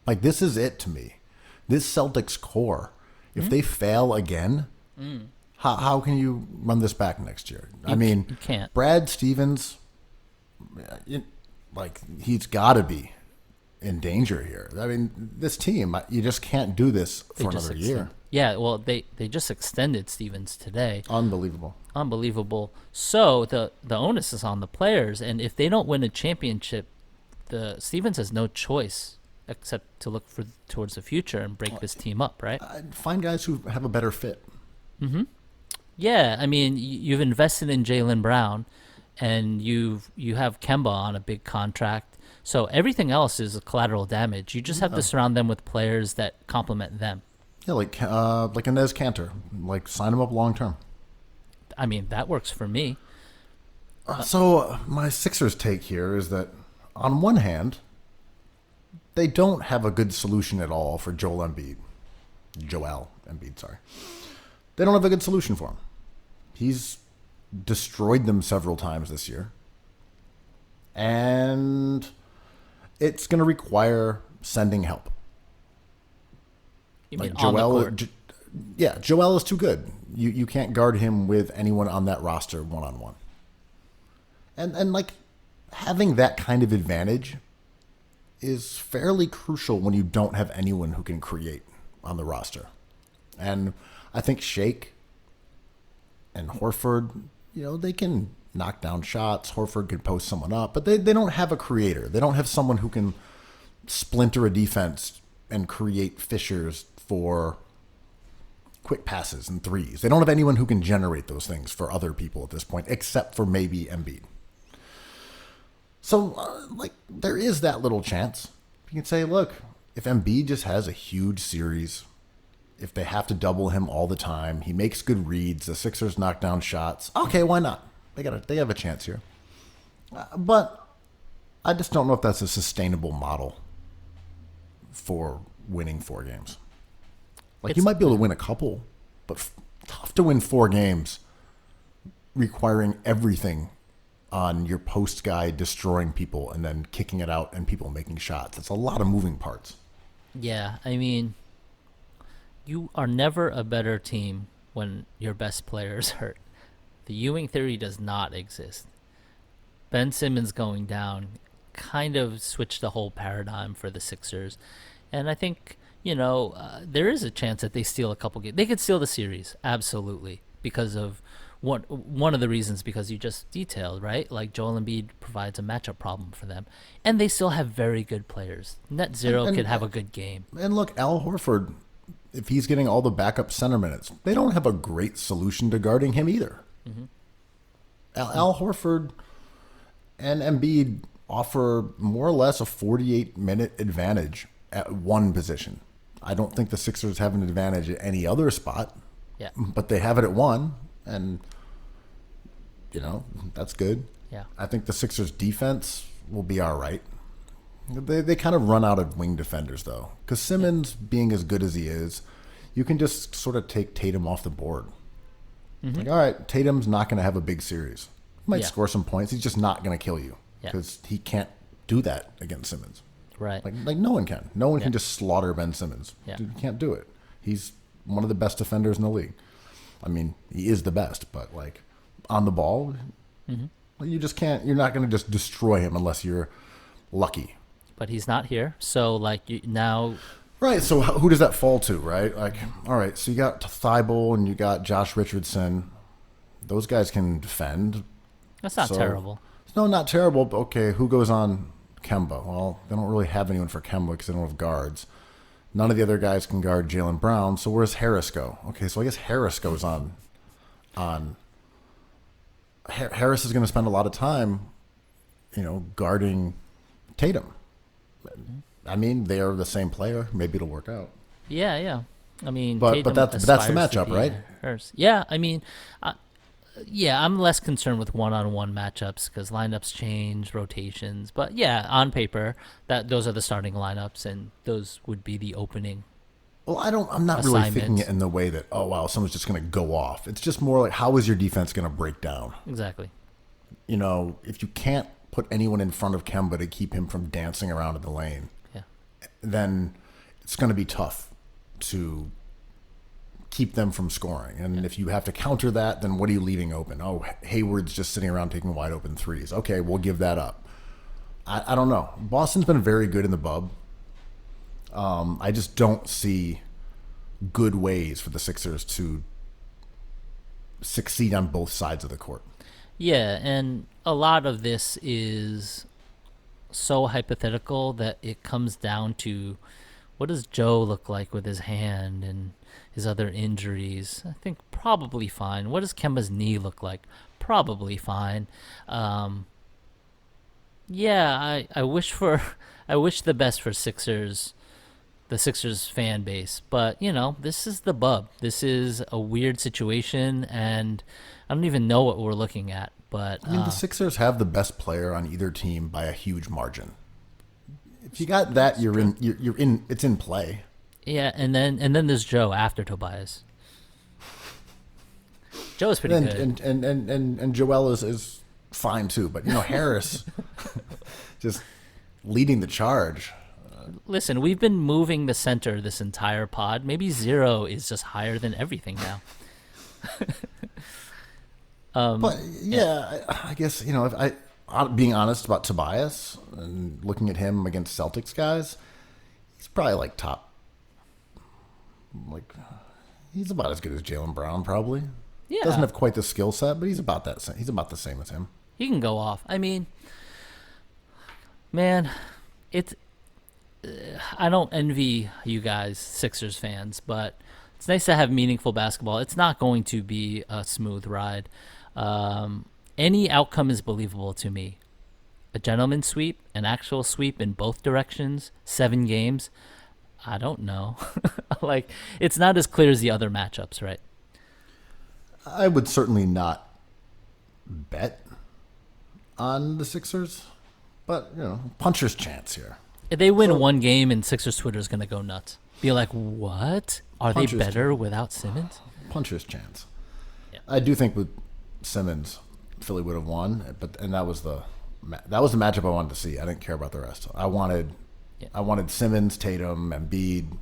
Like, this is it to me. This Celtics core, if they fail again, how can you run this back next year? You can't. Brad Stevens, he's got to be in danger here. I mean, this team, you just can't do this for another year. Yeah, well, they just extended Stevens today. Unbelievable. So the onus is on the players, and if they don't win a championship, the Stevens has no choice except to look towards the future and break this team up, right? Find guys who have a better fit. Mm-hmm. Yeah, I mean, you've invested in Jaylen Brown, and you have Kemba on a big contract. So everything else is a collateral damage. You just have to surround them with players that complement them. Yeah, like Inez Cantor. Like, sign him up long term. I mean, that works for me. So my Sixers take here is that, on one hand, they don't have a good solution at all for Joel Embiid. They don't have a good solution for him. He's destroyed them several times this year. And it's going to require sending help. You mean on the court? Yeah, Joel is too good. You can't guard him with anyone on that roster one-on-one. And like, having that kind of advantage is fairly crucial when you don't have anyone who can create on the roster. And I think Shake and Horford, they can knock down shots. Horford can post someone up, but they don't have a creator. They don't have someone who can splinter a defense and create fissures for quick passes and threes. They don't have anyone who can generate those things for other people at this point, except for maybe Embiid. So, there is that little chance. You can say, look, if Embiid just has a huge series, if they have to double him all the time, he makes good reads, the Sixers knock down shots, okay, why not? They have a chance here. But I just don't know if that's a sustainable model for winning 4 games. You might be able to win a couple, but tough to win 4 games requiring everything on your post guy destroying people and then kicking it out and people making shots. It's a lot of moving parts. Yeah, I mean, you are never a better team when your best player is hurt. The Ewing theory does not exist. Ben Simmons going down kind of switched the whole paradigm for the Sixers. And I think, there is a chance that they steal a couple games. They could steal the series, absolutely, because of one of the reasons, because you just detailed, right? Like, Joel Embiid provides a matchup problem for them. And they still have very good players. Net Zero could have a good game. And look, Al Horford, if he's getting all the backup center minutes, they don't have a great solution to guarding him either. Mm-hmm. Al Horford and Embiid offer more or less a 48-minute advantage at one position. I don't think the Sixers have an advantage at any other spot. Yeah. But they have it at one, and that's good. Yeah. I think the Sixers defense will be all right. They kind of run out of wing defenders, though, because Simmons, being as good as he is, you can just sort of take Tatum off the board. Mm-hmm. All right, Tatum's not going to have a big series. He might score some points. He's just not going to kill you because he can't do that against Simmons. Right. Like no one can. No one can just slaughter Ben Simmons. Yeah. Dude, you can't do it. He's one of the best defenders in the league. I mean, he is the best, but on the ball, you just can't. You're not going to just destroy him unless you're lucky. But he's not here, so now. Right. So who does that fall to? Right. All right. So you got Thibault and you got Josh Richardson. Those guys can defend. That's not terrible. No, not terrible. But okay, who goes on Kemba? Well, they don't really have anyone for Kemba because they don't have guards. None of the other guys can guard Jaylen Brown. So where's Harris go? Okay, so I guess Harris goes on. Harris is going to spend a lot of time, guarding Tatum. I mean, they are the same player. Maybe it'll work out. Yeah. I mean, but that's the matchup, right? Harris. Yeah, I mean, I'm less concerned with one-on-one matchups because lineups change, rotations. But yeah, on paper, those are the starting lineups, and those would be the opening. Well, I'm not really thinking it in the way that, oh wow, someone's just going to go off. It's just more like, how is your defense going to break down? Exactly. If you can't put anyone in front of Kemba to keep him from dancing around in the lane, then it's going to be tough to keep them from scoring. And if you have to counter that, then what are you leaving open? Oh, Hayward's just sitting around taking wide open threes. Okay, we'll give that up. I don't know. Boston's been very good in the bub. I just don't see good ways for the Sixers to succeed on both sides of the court. Yeah, and a lot of this is so hypothetical that it comes down to, what does Joe look like with his hand and his other injuries? I think probably fine. What does Kemba's knee look like? Probably fine. I wish the best for the Sixers fan base, but this is the bub. This is a weird situation, and I don't even know what we're looking at. But I mean, the Sixers have the best player on either team by a huge margin. If you got that, you're in. It's in play. Yeah, and then there's Joe after Tobias. Joe is pretty good, and Joel is fine too. But Harris just leading the charge. Listen, we've been moving the center this entire pod. Maybe 0 is just higher than everything now. But yeah, I guess if being honest about Tobias and looking at him against Celtics guys, he's probably like top. Like he's about as good as Jaylen Brown, probably. Yeah. Doesn't have quite the skill set, but he's about that. He's about the same as him. He can go off. I mean, man, I don't envy you guys, Sixers fans, but it's nice to have meaningful basketball. It's not going to be a smooth ride. Any outcome is believable to me. A gentleman's sweep, an actual sweep in both directions, 7 games. I don't know. Like, it's not as clear as the other matchups, right? I would certainly not bet on the Sixers, but puncher's chance here. If they win one game, and Sixers Twitter is going to go nuts. Be like, what? Are they better without Simmons? Puncher's chance. Yeah. I do think with Simmons, Philly would have won, and that was the matchup I wanted to see. I didn't care about the rest. I wanted Simmons, Tatum, Embiid,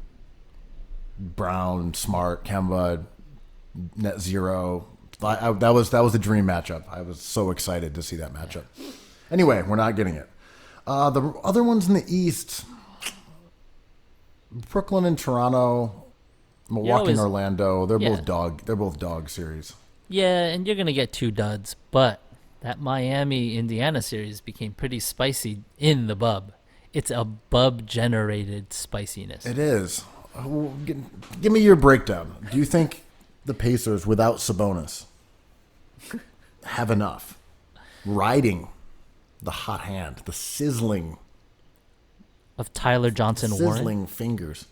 Brown, Smart, Kemba, net 0. That was the dream matchup. I was so excited to see that matchup. Anyway, we're not getting it. The other ones in the East, Brooklyn and Toronto, Milwaukee and Orlando. They're both dog series. Yeah, and you're gonna get 2 duds, but that Miami-Indiana series became pretty spicy in the bub. It's a bub-generated spiciness. It is. Give me your breakdown. Do you think the Pacers, without Sabonis, have enough riding the hot hand, the sizzling of Tyler Johnson Warren, sizzling fingers,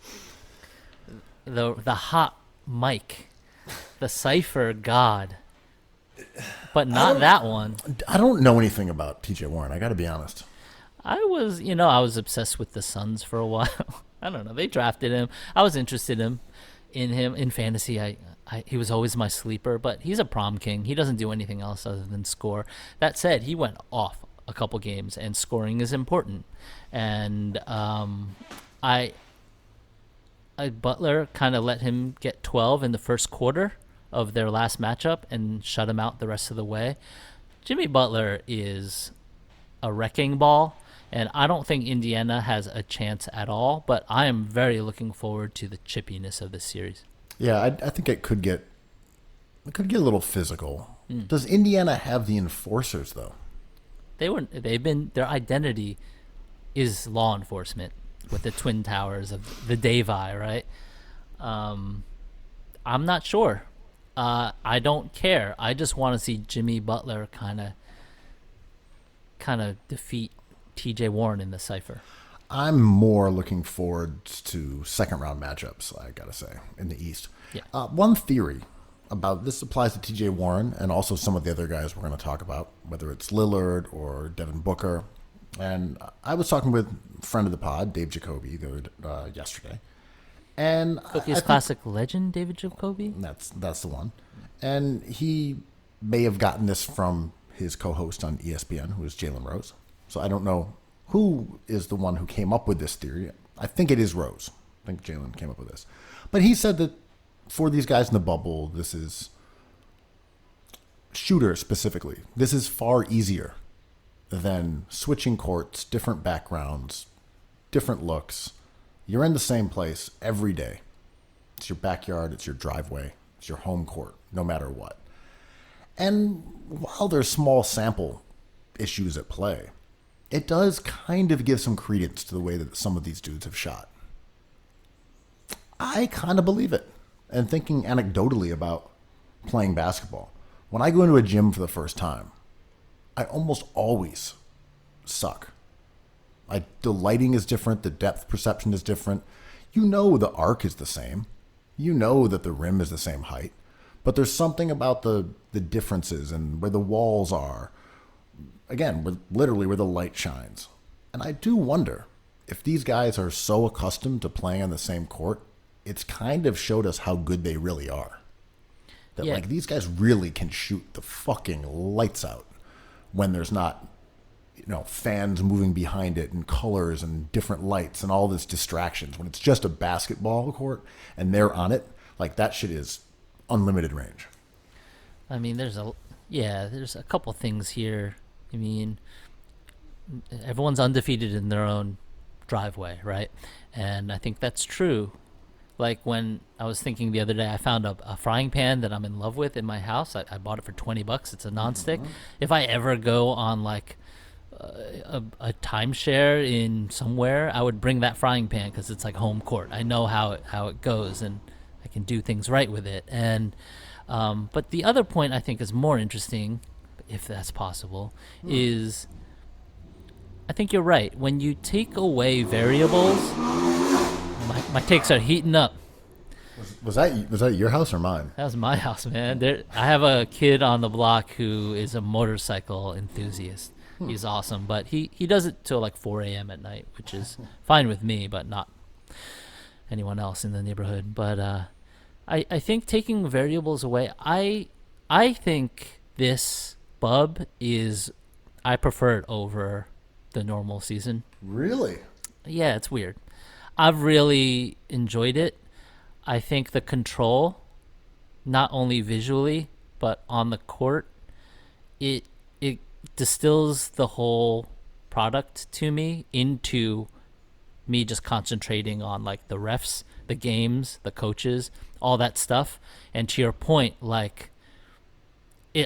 the hot mic, the cipher god, but not that one. I don't know anything about TJ Warren. I got to be honest. I was obsessed with the Suns for a while. I don't know. They drafted him. I was interested in him in fantasy. He was always my sleeper, but he's a prom king. He doesn't do anything else other than score. That said, he went off a couple games, and scoring is important. And Butler kind of let him get 12 in the first quarter of their last matchup and shut him out the rest of the way. Jimmy Butler is a wrecking ball, and I don't think Indiana has a chance at all, but I am very looking forward to the chippiness of this series. Yeah, I think it could get a little physical. Does Indiana have the enforcers though? Their identity is law enforcement with the Twin Towers of the Davai, right? I'm not sure. I don't care. I just want to see Jimmy Butler kind of defeat TJ Warren in the cipher. I'm more looking forward to second round matchups, I gotta say, in the East. Yeah. One theory about this applies to TJ Warren and also some of the other guys we're going to talk about, whether it's Lillard or Devin Booker. And I was talking with a friend of the pod, Dave Jacoby, yesterday. And Cookies Classic legend, David Jacoby? That's the one. And he may have gotten this from his co-host on ESPN, who is Jalen Rose. So I don't know who is the one who came up with this theory. I think it is Rose. I think Jalen came up with this. But he said that for these guys in the bubble, this is shooters specifically. This is far easier than switching courts, different backgrounds, different looks. You're in the same place every day. It's your backyard, it's your driveway, it's your home court, no matter what. And while there's small sample issues at play, it does kind of give some credence to the way that some of these dudes have shot. I kind of believe it. And thinking anecdotally about playing basketball, when I go into a gym for the first time, I almost always suck. The lighting is different. The depth perception is different. You know the arc is the same. You know that the rim is the same height. But there's something about the differences and where the walls are. Again, literally where the light shines. And I do wonder if these guys are so accustomed to playing on the same court, it's kind of showed us how good they really are. That these guys really can shoot the fucking lights out when there's not fans moving behind it and colors and different lights and all this distractions. When it's just a basketball court and they're on it, like that shit is unlimited range. I mean, there's a couple things here. I mean, everyone's undefeated in their own driveway, right? And I think that's true. Like when I was thinking the other day, I found a frying pan that I'm in love with in my house. I bought it for $20. It's a nonstick. If I ever go on like a timeshare in somewhere, I would bring that frying pan because it's like home court. I know how it goes, and I can do things right with it. And but the other point I think is more interesting, if that's possible, is I think you're right. When you take away variables, my takes are heating up. Was that your house or mine? That was my house, man. I have a kid on the block who is a motorcycle enthusiast. He's awesome, but he does it till like 4 a.m. at night, which is fine with me, but not anyone else in the neighborhood. But I think taking variables away, I think this bub I prefer it over the normal season. Really? Yeah, it's weird. I've really enjoyed it. I think the control, not only visually, but on the court, it distills the whole product to me into me just concentrating on like the refs, the games, the coaches, all that stuff. And to your point, like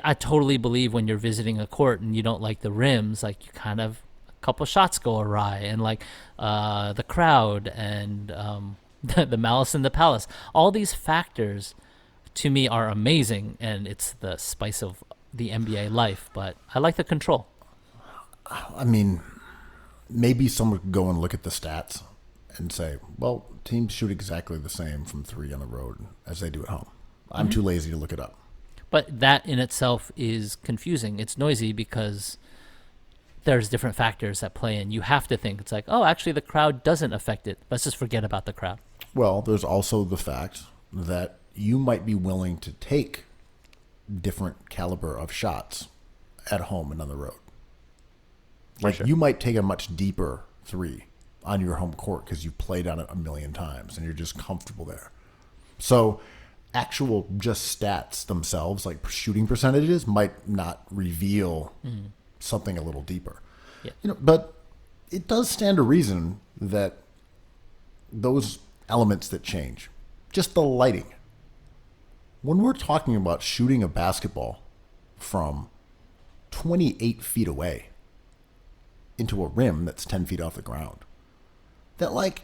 I totally believe when you're visiting a court and you don't like the rims, like you kind of a couple shots go awry, and like the crowd and the malice in the palace, all these factors to me are amazing, and it's the spice of the NBA life. But I like the control. I mean, maybe someone could go and look at the stats and say, well, teams shoot exactly the same from three on the road as they do at home. I'm too lazy to look it up. But that in itself is confusing. It's noisy because there's different factors that play in. You have to think, it's like, oh, actually the crowd doesn't affect it. Let's just forget about the crowd. Well, there's also the fact that you might be willing to take different caliber of shots at home and on the road. Like you might take a much deeper three on your home court because you've played on it a million times and you're just comfortable there. So actual just stats themselves, like shooting percentages, might not reveal something a little deeper. Yeah. But it does stand to reason that those elements that change, just the lighting. When we're talking about shooting a basketball from 28 feet away into a rim that's 10 feet off the ground, that like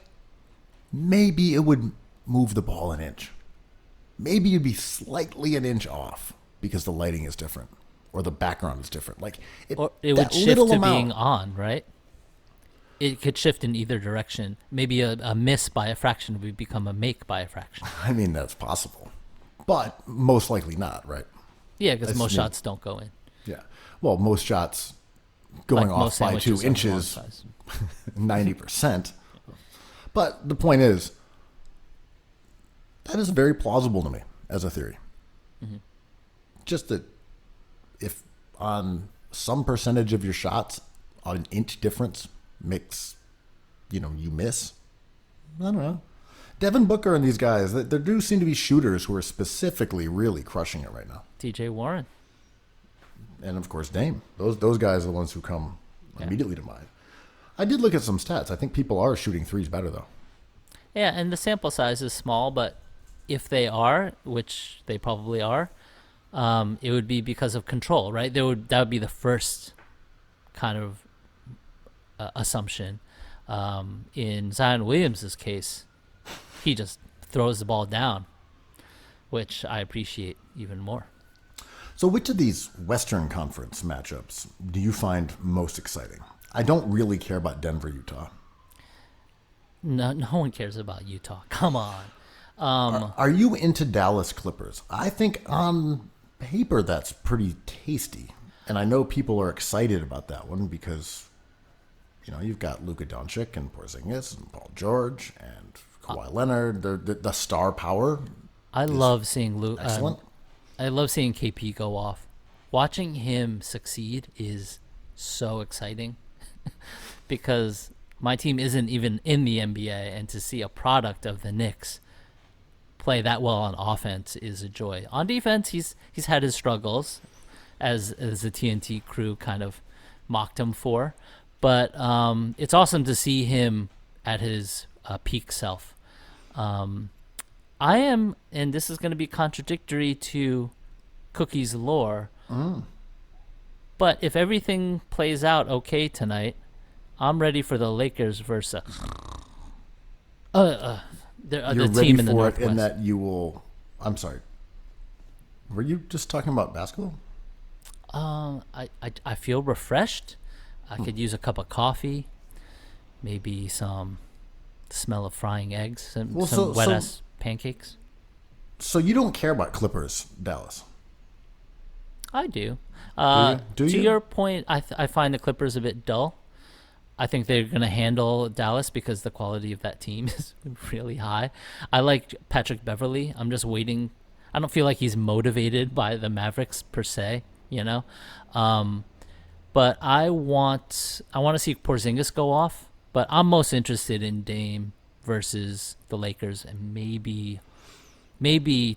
maybe it would move the ball an inch. Maybe you'd be slightly an inch off because the lighting is different or the background is different. Like or it would shift to being on, right? It could shift in either direction. Maybe a miss by a fraction would become a make by a fraction. I mean, that's possible, but most likely not, right? Yeah, because most shots don't go in. Yeah. Well, most shots going Like off most by 2 sandwiches are inches, long size. 90%. But the point is, that is very plausible to me as a theory. Just that if on some percentage of your shots, an inch difference makes, you miss. I don't know. Devin Booker and these guys, there do seem to be shooters who are specifically really crushing it right now. TJ Warren. And of course, Dame. Those guys are the ones who come immediately to mind. I did look at some stats. I think people are shooting threes better, though. Yeah, and the sample size is small, but if they are, which they probably are, it would be because of control, right? That would be the first kind of assumption. In Zion Williams's case, he just throws the ball down, which I appreciate even more. So which of these Western Conference matchups do you find most exciting? I don't really care about Denver, Utah. No one cares about Utah. Come on. Are you into Dallas Clippers? I think on paper that's pretty tasty. And I know people are excited about that one because, you've got Luka Doncic and Porzingis and Paul George and Kawhi Leonard. The star power. I love seeing Luka. Excellent. I love seeing KP go off. Watching him succeed is so exciting. because my team isn't even in the NBA, and to see a product of the Knicks play that well on offense is a joy. On defense, he's had his struggles, as the TNT crew kind of mocked him for, but it's awesome to see him at his peak self. I am, and this is going to be contradictory to Cookie's lore, but if everything plays out okay tonight, I'm ready for the Lakers versus the team in the Northwest. In that you will. I'm sorry. Were you just talking about basketball? I feel refreshed. I could use a cup of coffee, maybe some smell of frying eggs, some wet ass pancakes. So you don't care about Clippers, Dallas? I do. Do you? To your point, I find the Clippers a bit dull. I think they're going to handle Dallas because the quality of that team is really high. I like Patrick Beverley. I'm just waiting. I don't feel like he's motivated by the Mavericks per se, you know. But I want to see Porzingis go off. But I'm most interested in Dame versus the Lakers, and maybe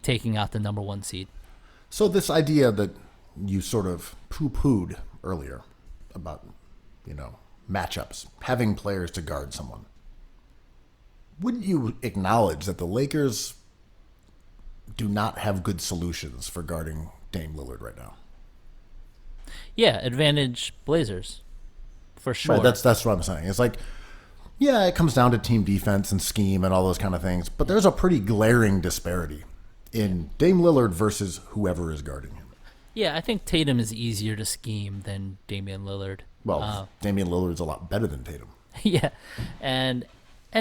taking out the number 1 seed. So this idea that you sort of poo-pooed earlier about, matchups, having players to guard someone. Wouldn't you acknowledge that the Lakers do not have good solutions for guarding Dame Lillard right now? Yeah, advantage Blazers, for sure. Right, that's what I'm saying. It's like, yeah, it comes down to team defense and scheme and all those kind of things, but there's a pretty glaring disparity in Dame Lillard versus whoever is guarding him. Yeah, I think Tatum is easier to scheme than Damian Lillard. Well, Damian Lillard's a lot better than Tatum. Yeah, and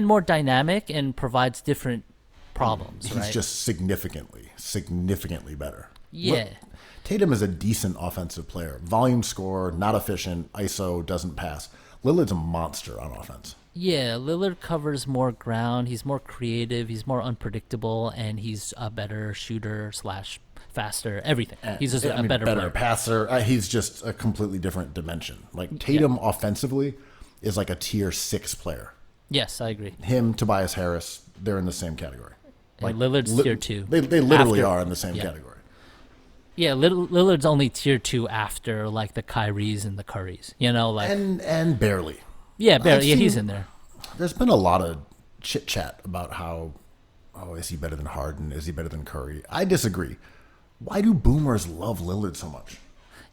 more dynamic and provides different problems. He's right? just significantly better. Yeah. Tatum is a decent offensive player. Volume scorer, not efficient, ISO, doesn't pass. Lillard's a monster on offense. Yeah, Lillard covers more ground. He's more creative. He's more unpredictable, and he's a better shooter / faster, everything. He's just a better player. Passer. He's just a completely different dimension. Like Tatum offensively is like a tier 6 player. Yes, I agree. Him, Tobias Harris, they're in the same category. Like Lillard's tier 2. They literally are in the same category. Yeah, Lillard's only tier 2 after like the Kyries and the Currys. And barely. Yeah, barely. Yeah, he's in there. There's been a lot of chit chat about how, is he better than Harden? Is he better than Curry? I disagree. Why do boomers love Lillard so much?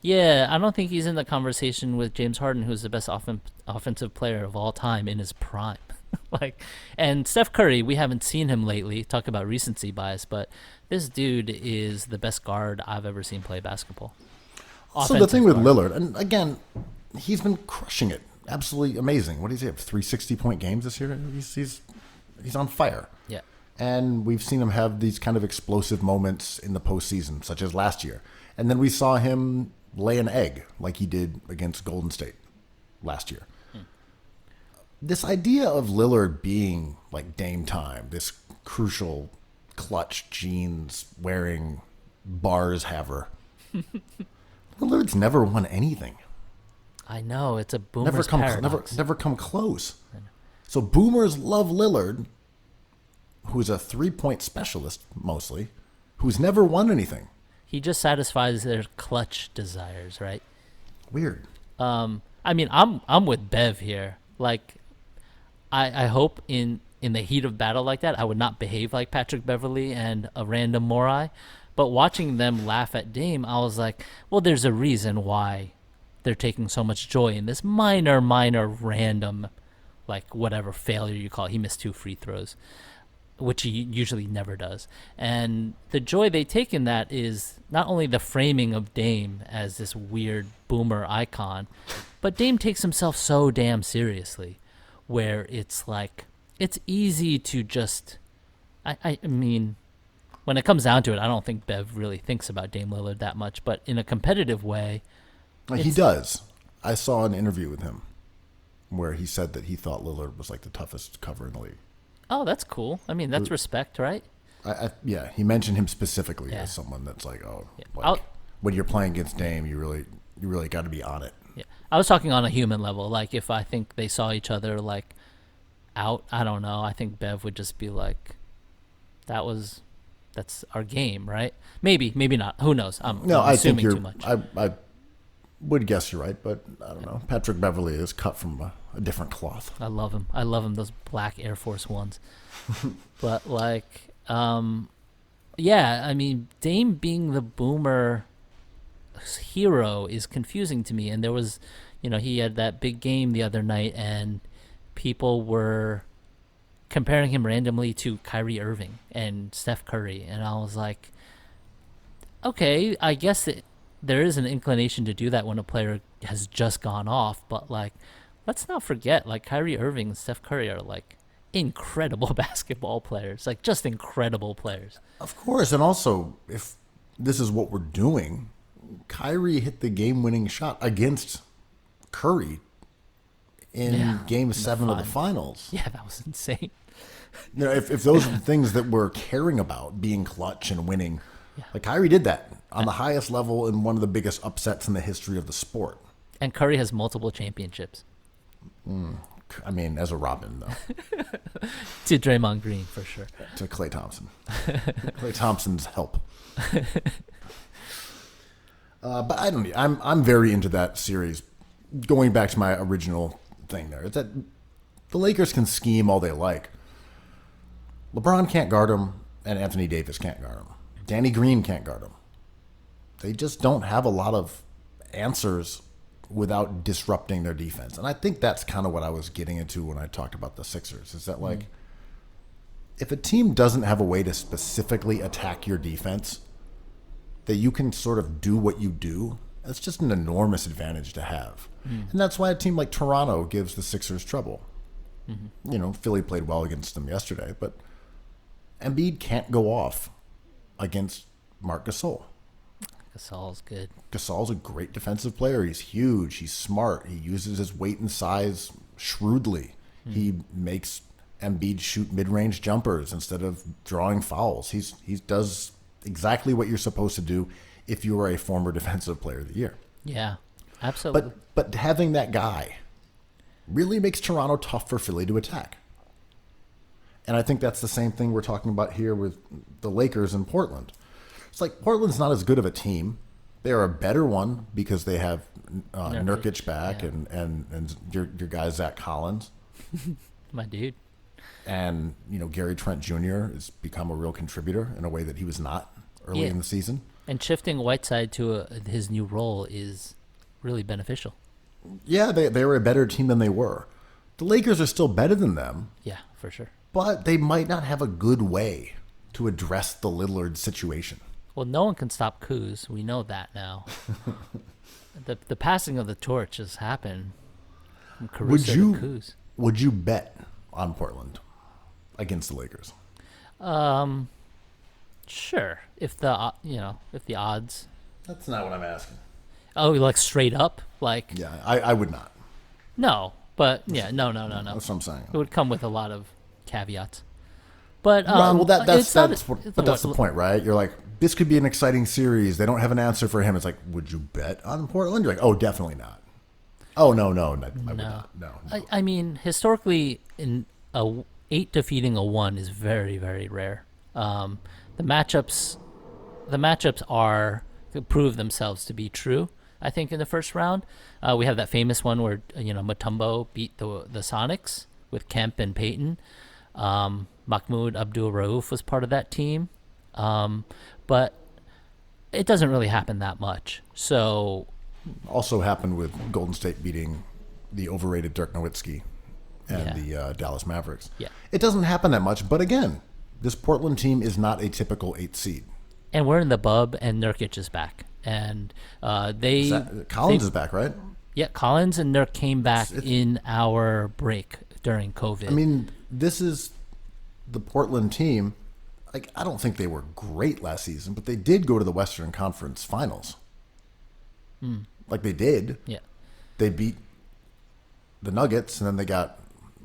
Yeah, I don't think he's in the conversation with James Harden, who's the best offensive player of all time in his prime. And Steph Curry, we haven't seen him lately. Talk about recency bias, but this dude is the best guard I've ever seen play basketball. So the thing with Lillard, and again, he's been crushing it. Absolutely amazing. What does he have? 360-point games this year? He's on fire. Yeah. And we've seen him have these kind of explosive moments in the postseason, such as last year. And then we saw him lay an egg like he did against Golden State last year. This idea of Lillard being like Dame time, this crucial clutch jeans wearing bars haver. Lillard's never won anything. I know, it's a boomer's paradox. Never come close. So boomers love Lillard, who's a 3-point specialist mostly, who's never won anything. He just satisfies their clutch desires, right? Weird. I'm with Bev here. Like, I hope in the heat of battle like that, I would not behave like Patrick Beverley and a random Morai. But watching them laugh at Dame, I was like, well, there's a reason why they're taking so much joy in this minor, random, like whatever failure you call it. He missed 2 free throws, which he usually never does. And the joy they take in that is not only the framing of Dame as this weird boomer icon, but Dame takes himself so damn seriously, where it's like, it's easy to just, I mean, when it comes down to it, I don't think Bev really thinks about Dame Lillard that much, but in a competitive way, he does. I saw an interview with him where he said that he thought Lillard was like the toughest cover in the league. Oh, that's cool. I mean, that's respect, right? Yeah, he mentioned him specifically as someone that's like, when you're playing against Dame, you really got to be on it. Yeah, I was talking on a human level. Like if I think they saw each other like out, I don't know. I think Bev would just be like, that's our game, right? Maybe, maybe not. Who knows? No, I'm I think assuming you're. too much. I would guess you're right, but I don't know. Patrick Beverly is cut from a different cloth. I love him. I love him. Those black Air Force Ones. But like, yeah. I mean, Dame being the boomer hero is confusing to me. And there was, he had that big game the other night, and people were comparing him randomly to Kyrie Irving and Steph Curry, and I was like, okay, I guess there is an inclination to do that when a player has just gone off, but like, let's not forget, like Kyrie Irving and Steph Curry are like incredible basketball players, like just incredible players. Of course, and also if this is what we're doing, Kyrie hit the game-winning shot against Curry in Game 7 of the finals. Yeah, that was insane. If those are the things that we're caring about, being clutch and winning, like Kyrie did that on the highest level in one of the biggest upsets in the history of the sport. And Curry has multiple championships. I mean, as a Robin, though. To Draymond Green, for sure. To Klay Thompson. Klay Thompson's help. But I don't. I'm very into that series. Going back to my original thing, there, it's that the Lakers can scheme all they like. LeBron can't guard him, and Anthony Davis can't guard him. Danny Green can't guard him. They just don't have a lot of answers without disrupting their defense. And I think that's kind of what I was getting into when I talked about the Sixers, is that like, if a team doesn't have a way to specifically attack your defense, that you can sort of do what you do, that's just an enormous advantage to have. And that's why a team like Toronto gives the Sixers trouble. Philly played well against them yesterday, but Embiid can't go off against Marc Gasol. Gasol's good. Gasol's a great defensive player. He's huge. He's smart. He uses his weight and size shrewdly. He makes Embiid shoot mid-range jumpers instead of drawing fouls. He does exactly what you're supposed to do if you are a former defensive player of the year. Yeah, absolutely. But having that guy really makes Toronto tough for Philly to attack. And I think that's the same thing we're talking about here with the Lakers in Portland. It's like Portland's not as good of a team. They're a better one because they have Nurkic back and your guy Zach Collins. My dude. And, Gary Trent Jr. has become a real contributor in a way that he was not early in the season. And shifting Whiteside to his new role is really beneficial. Yeah, they were a better team than they were. The Lakers are still better than them. Yeah, for sure. But they might not have a good way to address the Lillard situation. Well, no one can stop Kuz. We know that now. The passing of the torch has happened from Caruso to Kuz. Would you bet on Portland against the Lakers? Sure. If the odds. That's not what I'm asking. Oh, like straight up, like. Yeah, I would not. No, but yeah, no. That's what I'm saying. It would come with a lot of caveats. But that's the point, right? You're like, this could be an exciting series. They don't have an answer for him. It's like, would you bet on Portland? You're like, oh, definitely not. Oh no, I would not. No. I mean, historically, in a 8 defeating a 1 is very, very rare. The matchups are prove themselves to be true. I think in the first round, we have that famous one where Mutombo beat the Sonics with Kemp and Payton. Mahmoud Abdul-Rauf was part of that team, but it doesn't really happen that much. So, also happened with Golden State beating the overrated Dirk Nowitzki and the Dallas Mavericks. Yeah, it doesn't happen that much. But again, this Portland team is not a typical 8 seed. And we're in the bub, and Nurkic is back, and Collins is back, right? Yeah, Collins and Nurk came back in our break during COVID. I mean, this is the Portland team. Like, I don't think they were great last season, but they did go to the Western Conference Finals. Like they did. Yeah. They beat the Nuggets, and then they got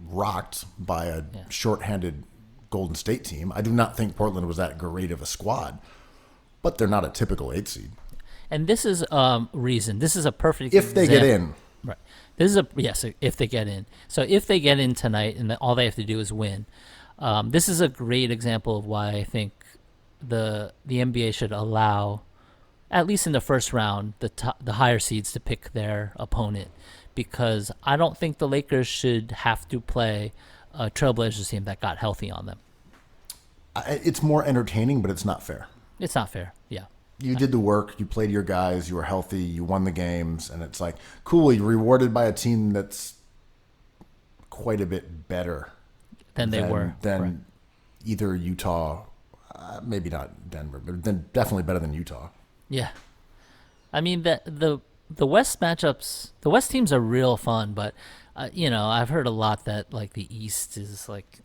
rocked by a shorthanded Golden State team. I do not think Portland was that great of a squad, but they're not a typical 8 seed. And this is reason. This is a perfect If they get example. in. Right. This is if they get in. So if they get in tonight, and all they have to do is win, this is a great example of why I think the NBA should allow, at least in the first round, the higher seeds to pick their opponent, because I don't think the Lakers should have to play a Trailblazers team that got healthy on them. It's more entertaining, but it's not fair. It's not fair. Yeah. You did the work. You played your guys. You were healthy. You won the games. And it's like, cool, you're rewarded by a team that's quite a bit better Than they were. Than Right. either Utah, maybe not Denver, but then definitely better than Utah. Yeah. I mean, the West matchups, the West teams are real fun, but, I've heard a lot that, like, the East is, like,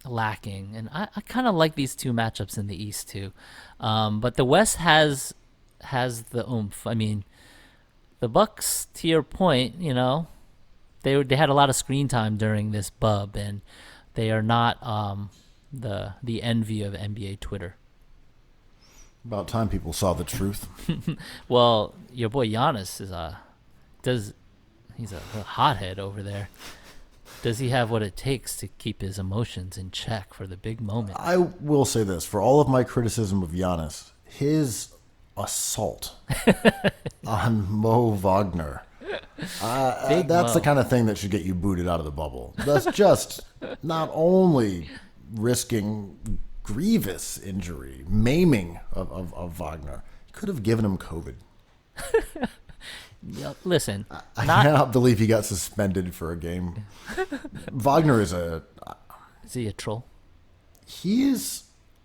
lacking. And I kind of like these two matchups in the East, too. But the West has the oomph. I mean, the Bucks, to your point, they had a lot of screen time during this bub, and they are not the envy of NBA Twitter. About time people saw the truth. Well, your boy Giannis he's a hothead over there. Does he have what it takes to keep his emotions in check for the big moment? I will say this. For all of my criticism of Giannis, his assault on Mo Wagner, that's the kind of thing that should get you booted out of the bubble. That's just not only risking grievous injury, maiming of Wagner. You could have given him COVID. Yeah, listen, I cannot believe he got suspended for a game. Wagner is is he a troll? he is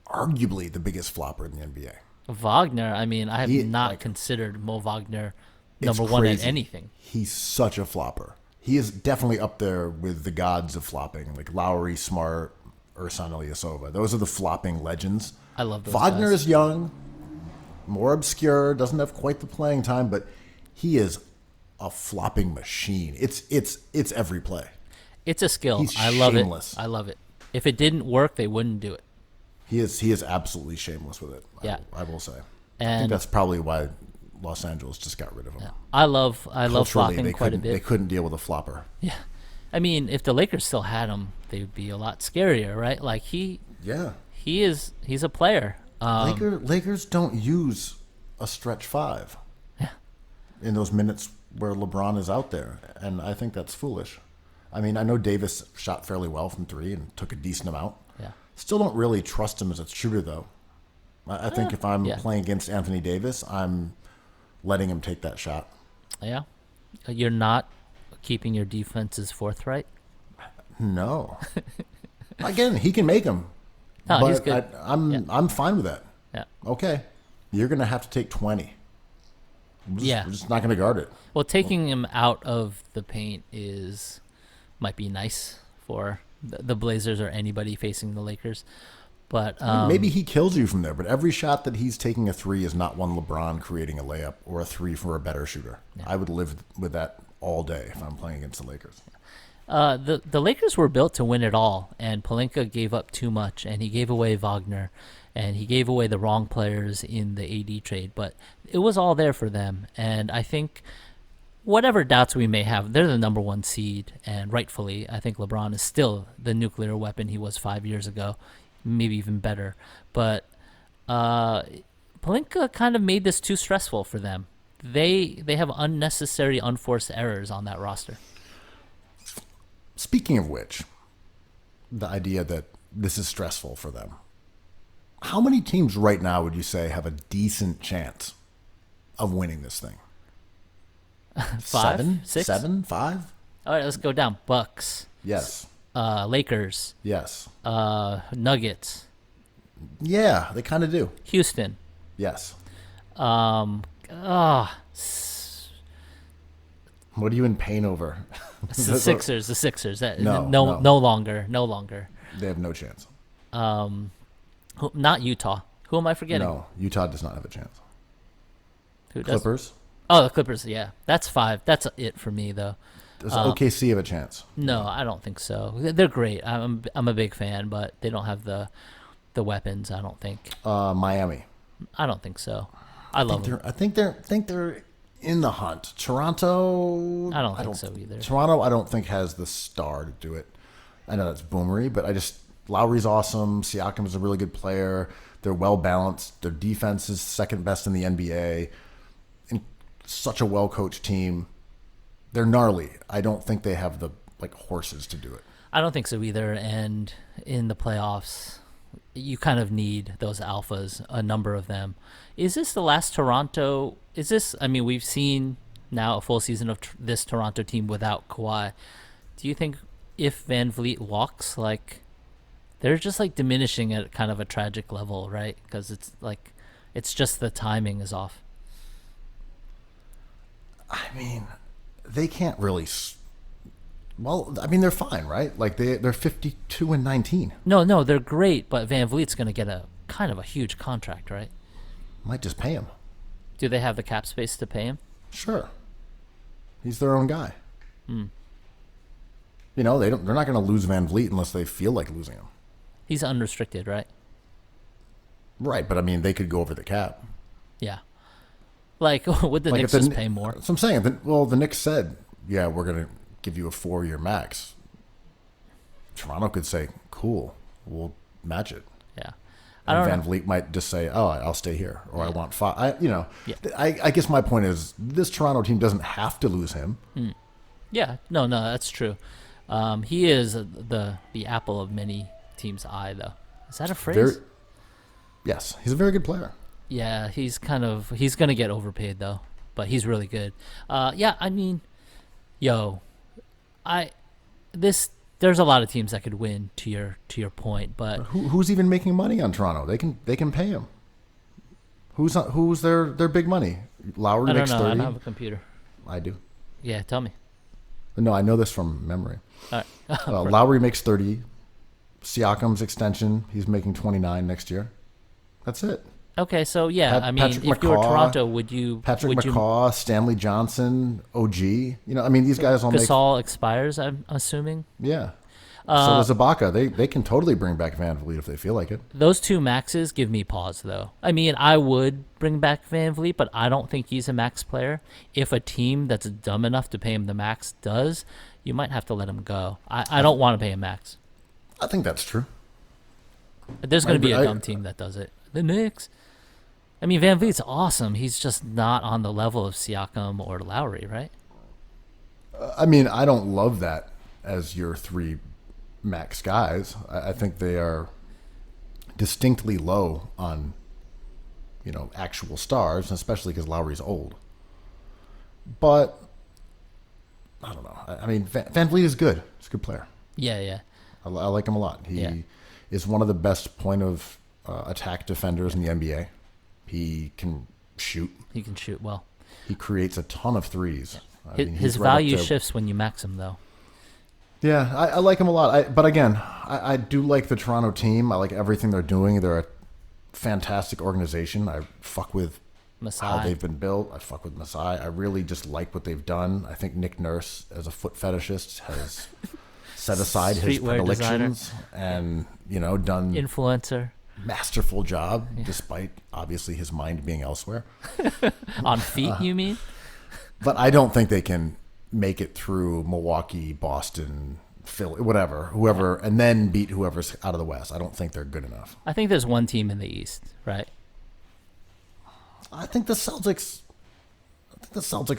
arguably the biggest flopper in the NBA. Wagner, I mean, I have He- not like- considered Mo Wagner It's number one at crazy. anything. He's such a flopper. He is definitely up there with the gods of flopping, like Lowry, Smart, Ersan Ilyasova. Those are the flopping legends. I love those Wagner guys. is young, more obscure, doesn't have quite the playing time, but he is a flopping machine. It's every play. It's a skill. He's I love shameless. it. I love it. If it didn't work, they wouldn't do it. He is absolutely shameless with it. Yeah. I will say. I And think that's probably why Los Angeles just got rid of him. I love Culturally, flopping they quite a couldn't bit. they couldn't deal with a flopper. Yeah. I mean, if the Lakers still had him, they would be a lot scarier, right? Like Yeah. he's a player. Lakers don't use a stretch five in those minutes where LeBron is out there, and I think that's foolish. I mean, I know Davis shot fairly well from three and took a decent amount. Yeah. Still don't really trust him as a shooter, though. I think if I'm yeah. playing against Anthony Davis, I'm letting him take that shot. Yeah. You're not keeping your defenses forthright. No. Again, he can make them. No, but he's good. I'm fine with that. Yeah. Okay, you're going to have to take 20. Yeah. We're just not going to guard it. Well, taking him out of the paint might be nice for the Blazers or anybody facing the Lakers. But Maybe he kills you from there, but every shot that he's taking a three is not one LeBron creating a layup or a three for a better shooter. I would live with that all day if I'm playing against the Lakers. the Lakers were built to win it all, and Pelinka gave up too much, and he gave away Wagner, and he gave away the wrong players in the AD trade. But it was all there for them, and I think whatever doubts we may have, they're the number one seed, and rightfully, I think LeBron is still the nuclear weapon he was 5 years ago, maybe even better. But Pelinka kind of made this too stressful for them. They have unnecessary, unforced errors on that roster. Speaking of which, the idea that this is stressful for them. How many teams right now would you say have a decent chance of winning this thing? 5? Seven? 6? 7? 5? All right, let's go down. Bucks, Yes. Lakers, Yes. Nuggets, Yeah, they kind of do. Houston. Yes. S- What are you in pain over? the Sixers. The Sixers. No. No longer. They have no chance. Not Utah. Who am I forgetting? No, Utah does not have a chance. Who does? Clippers? Oh, the Clippers. Yeah, that's 5. That's it for me, though. Does OKC have a chance? No, I don't think so. They're great. I'm a big fan, but they don't have the weapons. I don't think. Miami. I don't think so. I love them. I think they're in the hunt. Toronto. I don't think so either. Toronto, I don't think has the star to do it. I know that's boomery, but Lowry's awesome. Siakam is a really good player. They're well balanced. Their defense is second best in the NBA. And such a well coached team. They're gnarly. I don't think they have the horses to do it. I don't think so either. And in the playoffs, you kind of need those alphas, a number of them. Is this the last Toronto? We've seen now a full season of this Toronto team without Kawhi. Do you think if Van Vliet walks, they're just diminishing at kind of a tragic level, right? Because it's just the timing is off. I mean, they can't really. Well, I mean, they're fine, right? They're 52-19. No, they're great, but Van Vliet's going to get a kind of a huge contract, right? Might just pay him. Do they have the cap space to pay him? Sure. He's their own guy. Hmm. They're not going to lose Van Vliet unless they feel like losing him. He's unrestricted, right? Right, but I mean, they could go over the cap. Yeah. Would the Knicks just pay more? So I'm saying, the Knicks said, yeah, we're going to give you a 4-year max. Toronto could say, cool, we'll match it. Yeah. And Van Vliet might just say, oh, I'll stay here, or I want 5. I guess my point is, this Toronto team doesn't have to lose him. Mm. Yeah, no, that's true. He is the apple of many teams' eye, though. Is that a phrase? Yes, he's a very good player. Yeah, he's going to get overpaid, though, but he's really good. There's a lot of teams that could win to your point, but who's even making money on Toronto? They can pay him. Who's their big money? Lowry makes 30. I don't have a computer. I do. Yeah, tell me. No, I know this from memory. All right. Lowry makes 30. Siakam's extension, he's making 29 next year. That's it. Okay, so yeah, Patrick if you were Toronto, would you Patrick McCaw, Stanley Johnson, OG? These guys all Gasol expires, I'm assuming. Yeah. So does Ibaka. They can totally bring back Van Vliet if they feel like it. Those two maxes give me pause, though. I would bring back Van Vliet, but I don't think he's a max player. If a team that's dumb enough to pay him the max does, you might have to let him go. I don't want to pay him max. I think that's true. There's going to be a dumb team that does it. The Knicks. Van Vliet's awesome. He's just not on the level of Siakam or Lowry, right? I don't love that as your 3 max guys. I think they are distinctly low on, actual stars, especially because Lowry's old. But I don't know. Van Vliet is good. He's a good player. Yeah. I like him a lot. He is one of the best point of attack defenders in the NBA. He can shoot. He can shoot well. He creates a ton of threes. His value shifts when you max him, though. Yeah, I like him a lot. But again, I do like the Toronto team. I like everything they're doing. They're a fantastic organization. I fuck with Masai. How they've been built. I fuck with Masai. I really just like what they've done. I think Nick Nurse, as a foot fetishist, has set aside his predilections and done influencer. Masterful job, despite obviously his mind being elsewhere. On feet, you mean? But I don't think they can make it through Milwaukee, Boston, Philly, whoever, and then beat whoever's out of the West. I don't think they're good enough. I think there's one team in the East, right? I think the Celtics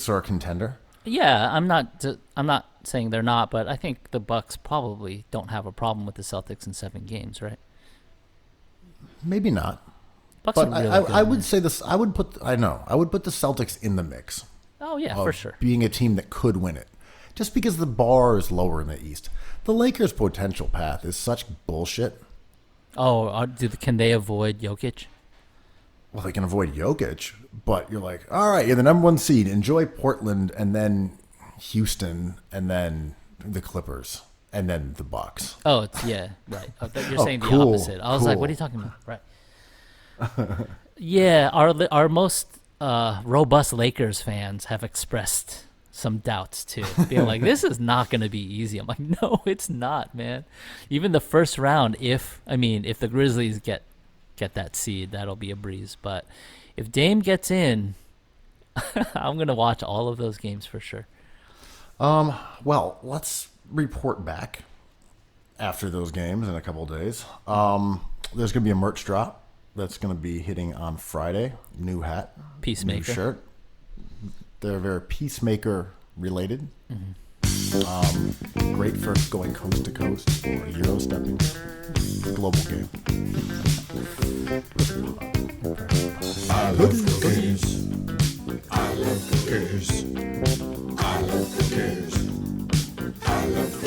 are a contender. Yeah, I'm not saying they're not, but I think the Bucks probably don't have a problem with the Celtics in 7 games, right? Maybe not. Bucks but are really good, I would say this. I would put the Celtics in the mix. Oh yeah, for sure. Being a team that could win it, just because the bar is lower in the East. The Lakers' potential path is such bullshit. Oh, can they avoid Jokic? Well, they can avoid Jokic, but you're like, all right, you're the number 1 seed. Enjoy Portland, and then Houston, and then the Clippers. And then the Bucks. Oh, right. You're saying the opposite. I was like, what are you talking about? Right. Yeah, our most robust Lakers fans have expressed some doubts too, being like, this is not going to be easy. I'm like, no, it's not, man. Even the first round, if the Grizzlies get that seed, that'll be a breeze. But If Dame gets in, I'm gonna watch all of those games for sure. Well, let's report back after those games in a couple of days. There's going to be a merch drop that's going to be hitting on Friday. New hat, Peacemaker. new shirt. They're very Peacemaker related. Great for going coast to coast or Euro stepping. Global game. I love cookies. I love cookies. I love cookies. I love cookies.